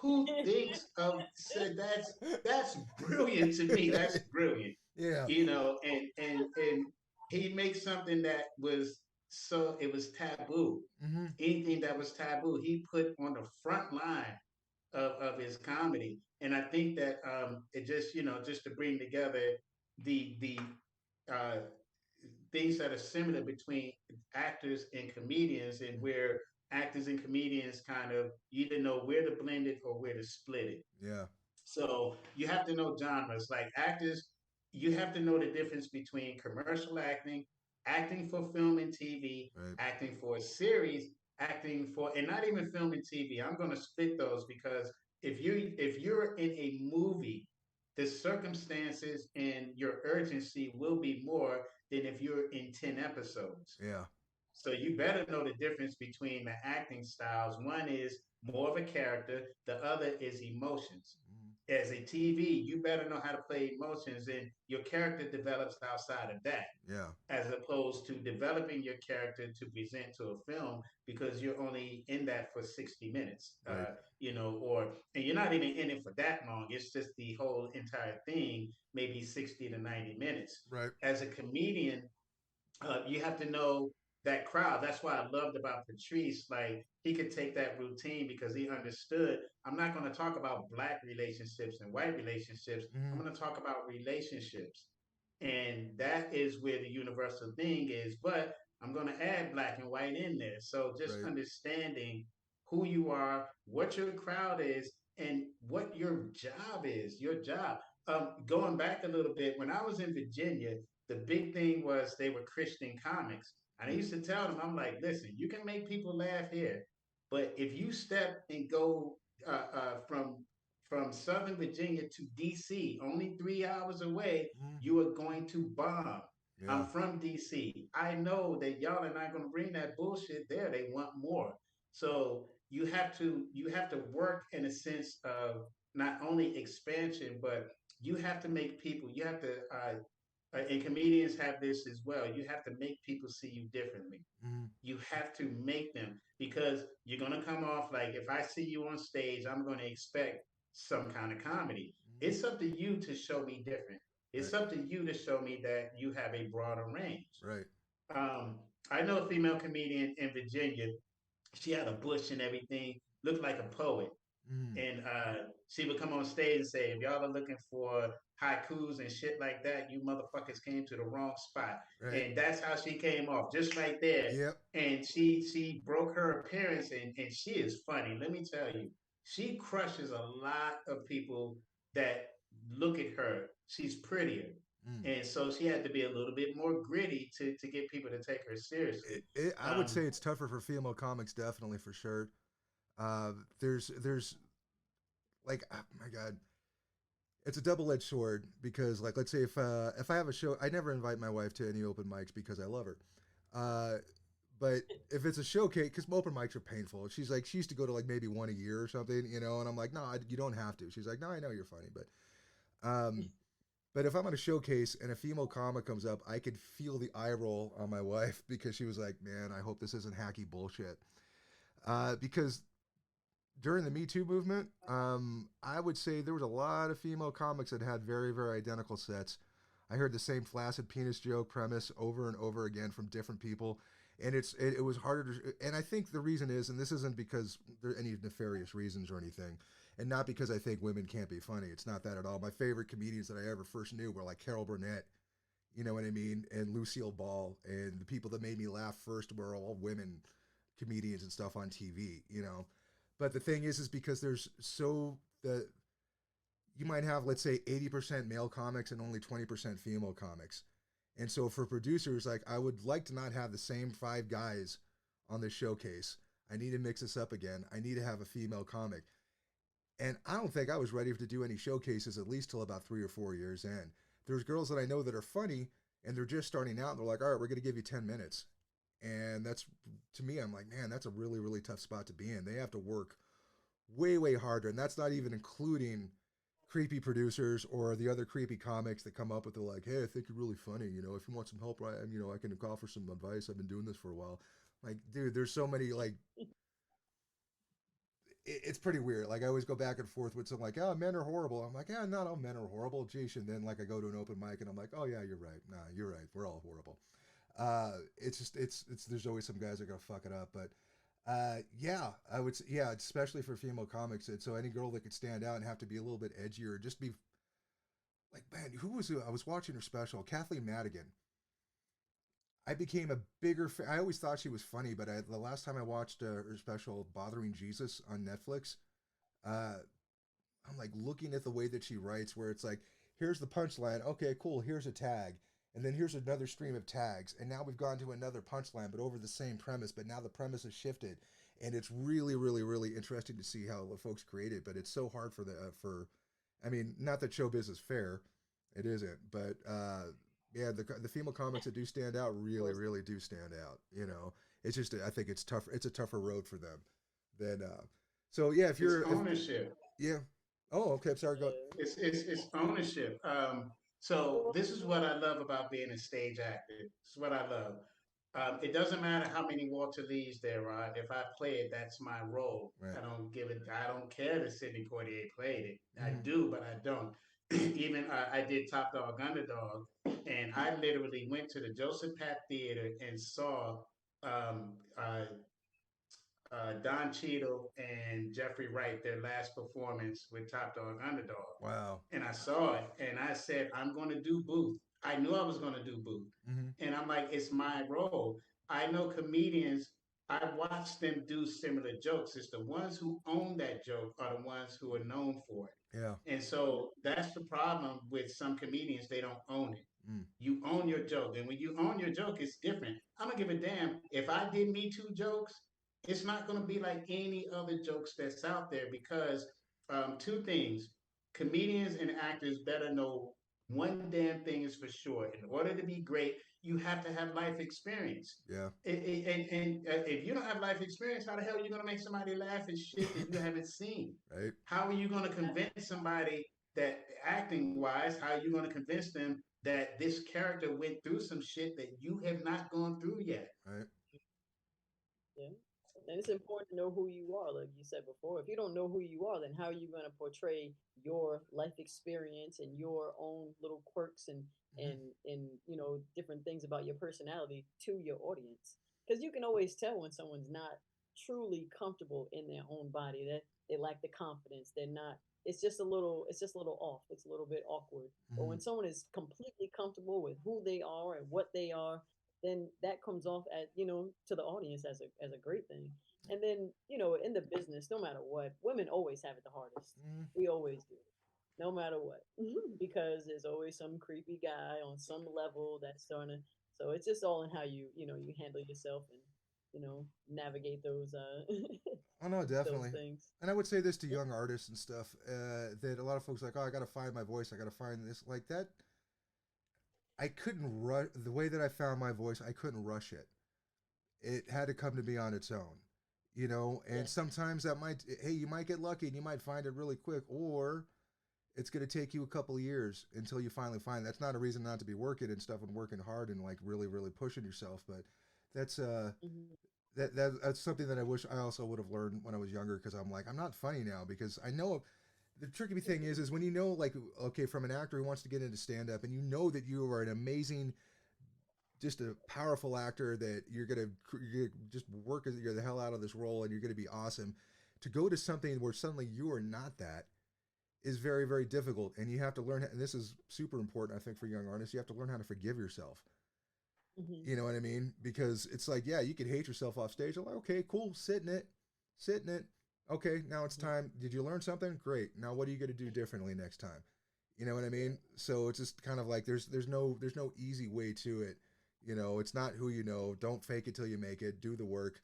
Who thinks of said that's brilliant to me. That's brilliant. yeah, And he makes something that was so it was taboo. mm-hmm. Anything that was taboo, he put on the front line of his comedy. And I think that it just just to bring together the uh, things that are similar between actors and comedians, and where actors and comedians kind of you either know where to blend it or where to split it. Yeah, So you have to know genres. Like actors, you have to know the difference between commercial acting, acting for film and TV, right, acting for a series, acting for, and not even film and TV. I'm going to split those because if you're in a movie, the circumstances and your urgency will be more than if you're in 10 episodes. yeah, So you better know the difference between the acting styles. One is more of a character, the other is emotions. mm, As a TV, you better know how to play emotions, and your character develops outside of that, yeah, as opposed to developing your character to present to a film because you're only in that for 60 minutes, right, and you're not even in it for that long. It's just the whole entire thing, maybe 60 to 90 minutes. right, As a comedian, you have to know that crowd. That's why I loved about Patrice. Like, he could take that routine because he understood. I'm not going to talk about black relationships and white relationships. I'm mm, going to talk about relationships, and that is where the universal thing is. But I'm going to add black and white in there. So just right, understanding who you are, what your crowd is, and what your job is. Your job. Going back a little bit, when I was in Virginia, the big thing was they were Christian comics. And I used to tell them, I'm like, listen, you can make people laugh here, but if you step and go from Southern Virginia to DC, only 3 hours away, mm, you are going to bomb. yeah, I'm from DC. I know that y'all are not going to bring that bullshit there. They want more. So you have to work in a sense of not only expansion, but you have to make people. You have to and comedians have this as well. You have to make people see you differently. mm, You have to make them, because you're going to come off like, if I see you on stage, I'm going to expect some kind of comedy. it's up to you to show me different. Right. It's up to you to show me that you have a broader range. Right. Um, I know a female comedian in Virginia. She had a bush and everything, looked like a poet. Mm. And she would come on stage and say, if y'all are looking for haikus and shit like that, you motherfuckers came to the wrong spot. Right. And that's how she came off, just right there. Yep. And she broke her appearance, and she is funny. Let me tell you, she crushes a lot of people that look at her. She's prettier. Mm. And so she had to be a little bit more gritty to get people to take her seriously. I would say it's tougher for female comics, definitely for sure. There's like, oh my god, it's a double edged sword because, like, let's say if I have a show, I never invite my wife to any open mics because I love her. Uh, but if it's a showcase, because open mics are painful. She's like, she used to go to like maybe one a year or something, and I'm like, no, you don't have to. She's like, no, I know you're funny, um, but if I'm at a showcase and a female comic comes up, I could feel the eye roll on my wife because she was like, man, I hope this isn't hacky bullshit. Because during the Me Too movement, I would say there was a lot of female comics that had very, very identical sets. I heard the same flaccid penis joke premise over and over again from different people, and it was harder to. And I think the reason is, and this isn't because there are any nefarious reasons or anything, and not because I think women can't be funny. It's not that at all. My favorite comedians that I ever first knew were like Carol Burnett, you know what I mean, and Lucille Ball, and the people that made me laugh first were all women comedians and stuff on TV. But the thing is because there's so the you might have, let's say, 80% male comics and only 20% female comics. And so for producers, like, I would like to not have the same five guys on this showcase. I need to mix this up again. I need to have a female comic. And I don't think I was ready to do any showcases at least till about 3 or 4 years in. There's girls that I know that are funny and they're just starting out and they're like, all right, we're going to give you 10 minutes. And that's, to me, I'm like, man, that's a really, really tough spot to be in. They have to work way, way harder. And that's not even including creepy producers or the other creepy comics that come up with the like, hey, I think you're really funny. If you want some help, right, I can call for some advice. I've been doing this for a while. Like, dude, there's so many, like, it's pretty weird. Like, I always go back and forth with some like, oh, men are horrible. I'm like, yeah, not all men are horrible. Geez. And then like I go to an open mic and I'm like, oh yeah, you're right. Nah, you're right. We're all horrible. It's just it's there's always some guys that are gonna fuck it up, but yeah, I would say, yeah, especially for female comics. And so any girl that could stand out and have to be a little bit edgier, just be like, man, I was watching her special, Kathleen Madigan. I became a bigger fan. I always thought she was funny, but the last time I watched her special, Bothering Jesus on Netflix, uh, I'm like looking at the way that she writes, where it's like, here's the punchline. Okay, cool. Here's a tag. And then here's another stream of tags. And now we've gone to another punchline, but over the same premise. But now the premise has shifted. And it's really, really, really interesting to see how the folks create it. But it's so hard I mean, not that showbiz is fair. It isn't. But yeah, the female comics that do stand out really, really do stand out. It's just, I think it's tough. It's a tougher road for them than, so yeah, it's ownership. Yeah. Oh, okay. I'm sorry. Go. It's ownership. So this is what I love about being a stage actor. This is what I love. It doesn't matter how many Walter Lees there are. If I play it, that's my role. Right. I don't give it. I don't care that Sidney Poitier played it. I Mhm. do, but I don't. Even I did Top Dog Underdog, and I literally went to the Joseph Papp Theater and saw um, uh, Don Cheadle and Jeffrey Wright, their last performance with Top Dog Underdog. Wow. And I saw it and I said, I'm going to do Booth. I knew I was going to do Booth. Mm-hmm. And I'm like, it's my role. I know comedians, I watch them do similar jokes. It's the ones who own that joke are the ones who are known for it. Yeah. And so that's the problem with some comedians, they don't own it. Mm. You own your joke. And when you own your joke, it's different. I don't give a damn. If I did Me Too jokes, it's not going to be like any other jokes that's out there because two things comedians and actors better know one damn thing is for sure. In order to be great, you have to have life experience. Yeah. And if you don't have life experience, how the hell are you going to make somebody laugh at shit that you haven't seen? Right. How are you going to convince somebody that acting wise, how are you going to convince them that this character went through some shit that you have not gone through yet? Right. Yeah. And it's important to know who you are, like you said before. If you don't know who you are, then how are you going to portray your life experience and your own little quirks Mhm. and different things about your personality to your audience? Because you can always tell when someone's not truly comfortable in their own body, that they lack the confidence. They're not. It's just a little off. It's a little bit awkward. But Mhm. when someone is completely comfortable with who they are and what they are, then that comes off at to the audience as a great thing. And then in the business, no matter what, women always have it the hardest. Mhm. We always do, no matter what, because there's always some creepy guy on some level that's starting to. So it's just all in how you handle yourself and navigate those Oh no, those definitely. things. And I would say this to young artists and stuff, that a lot of folks are like, oh, I got to find my voice. I got to find this like that. I couldn't rush the way that I found my voice. I couldn't rush it. It had to come to me on its own, you know. And Yes. sometimes that might, hey, you might get lucky and you might find it really quick, or it's going to take you a couple of years until you finally find it. That's not a reason not to be working and stuff and working hard and like really really pushing yourself, but that's Hmm. that's something that I wish I also would have learned when I was younger, because I'm like, I'm not funny now because I know the tricky thing is when you know, like, okay, from an actor who wants to get into stand up and you know that you are an amazing, just a powerful actor, that you're gonna just work you're the hell out of this role and you're gonna be awesome, to go to something where suddenly you are not that is very very difficult, and you have to learn, and this is super important I think for young artists, you have to learn how to forgive yourself. Hmm. You know what I mean? Because it's like, yeah, you could hate yourself off stage. I'm like, okay, cool, sit in it, sit in it. Okay, now it's time. Did you learn something? Great. Now what are you going to do differently next time? You know what I mean? So it's just kind of like there's no easy way to it. You know, it's not who you know. Don't fake it till you make it. Do the work.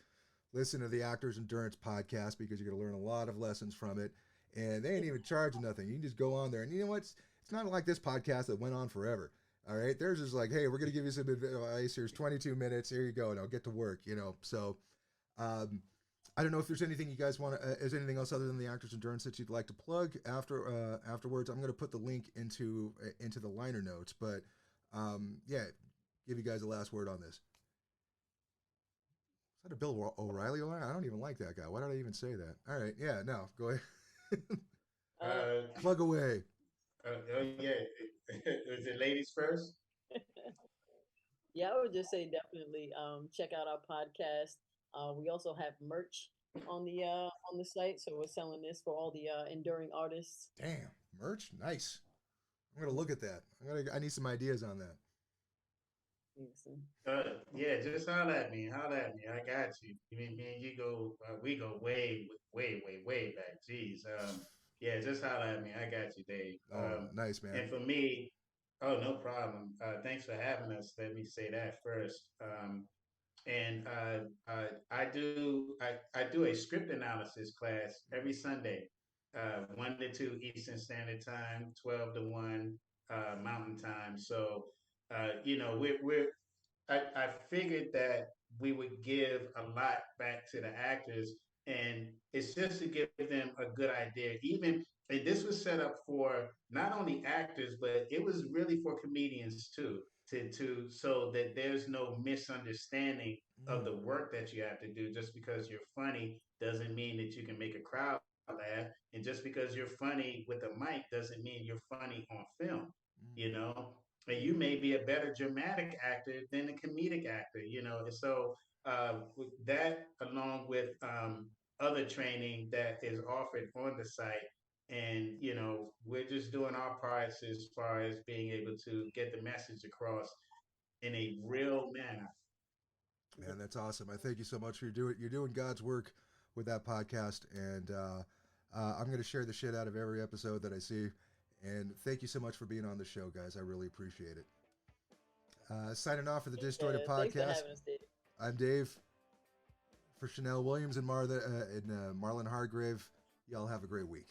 Listen to the Actors Endurance podcast because you're going to learn a lot of lessons from it. And they ain't even charging nothing. You can just go on there. And you know what? It's not like this podcast that went on forever. All right. There's just like, hey, we're going to give you some advice. Here's 22 minutes. Here you go. Now get to work, you know. So um, I don't know if there's anything you guys want to, is anything else other than the Actors Endurance that you'd like to plug afterwards. I'm going to put the link into the liner notes. But yeah, give you guys a last word on this. Is that a Bill O'Reilly line? I don't even like that guy. Why did I even say that? All right. Yeah. No. Go ahead. uh, Plug away. Oh yeah, is it ladies first? Yeah, I would just say definitely check out our podcast. We also have merch on the site, so we're selling this for all the enduring artists. Damn. Merch. Nice. I'm gonna look at that. I need some ideas on that. Yes. Yeah, just holler at me. Holler at me. I got you. You mean me and you go? We go way, way, way, way back. Jeez. Yeah, just holler at me. I got you, Dave. Oh, nice, man. And for me, oh, no problem. Thanks for having us. Let me say that first. And I do a script analysis class every Sunday, 1 to 2 Eastern Standard Time, 12 to 1 Mountain Time. So we're I figured that we would give a lot back to the actors, and it's just to give them a good idea. Even and this was set up for not only actors, but it was really for comedians too, to so that there's no misunderstanding of Mm, the work that you have to do. Just because you're funny doesn't mean that you can make a crowd laugh, and just because you're funny with a mic doesn't mean you're funny on film. mm. You know, and you may be a better dramatic actor than a comedic actor, you know. And so with that, along with other training that is offered on the site, and we're just doing our parts as far as being able to get the message across in a real manner. Man, that's awesome. I thank you so much for you're doing God's work with that podcast, and I'm going to share the shit out of every episode that I see. And thank you so much for being on the show, guys. I really appreciate it. Signing off for the Disjointed Yeah, thanks for podcast. having us, Dave. I'm Dave, for Chanel Williams and Marlon Hargrave. Y'all have a great week.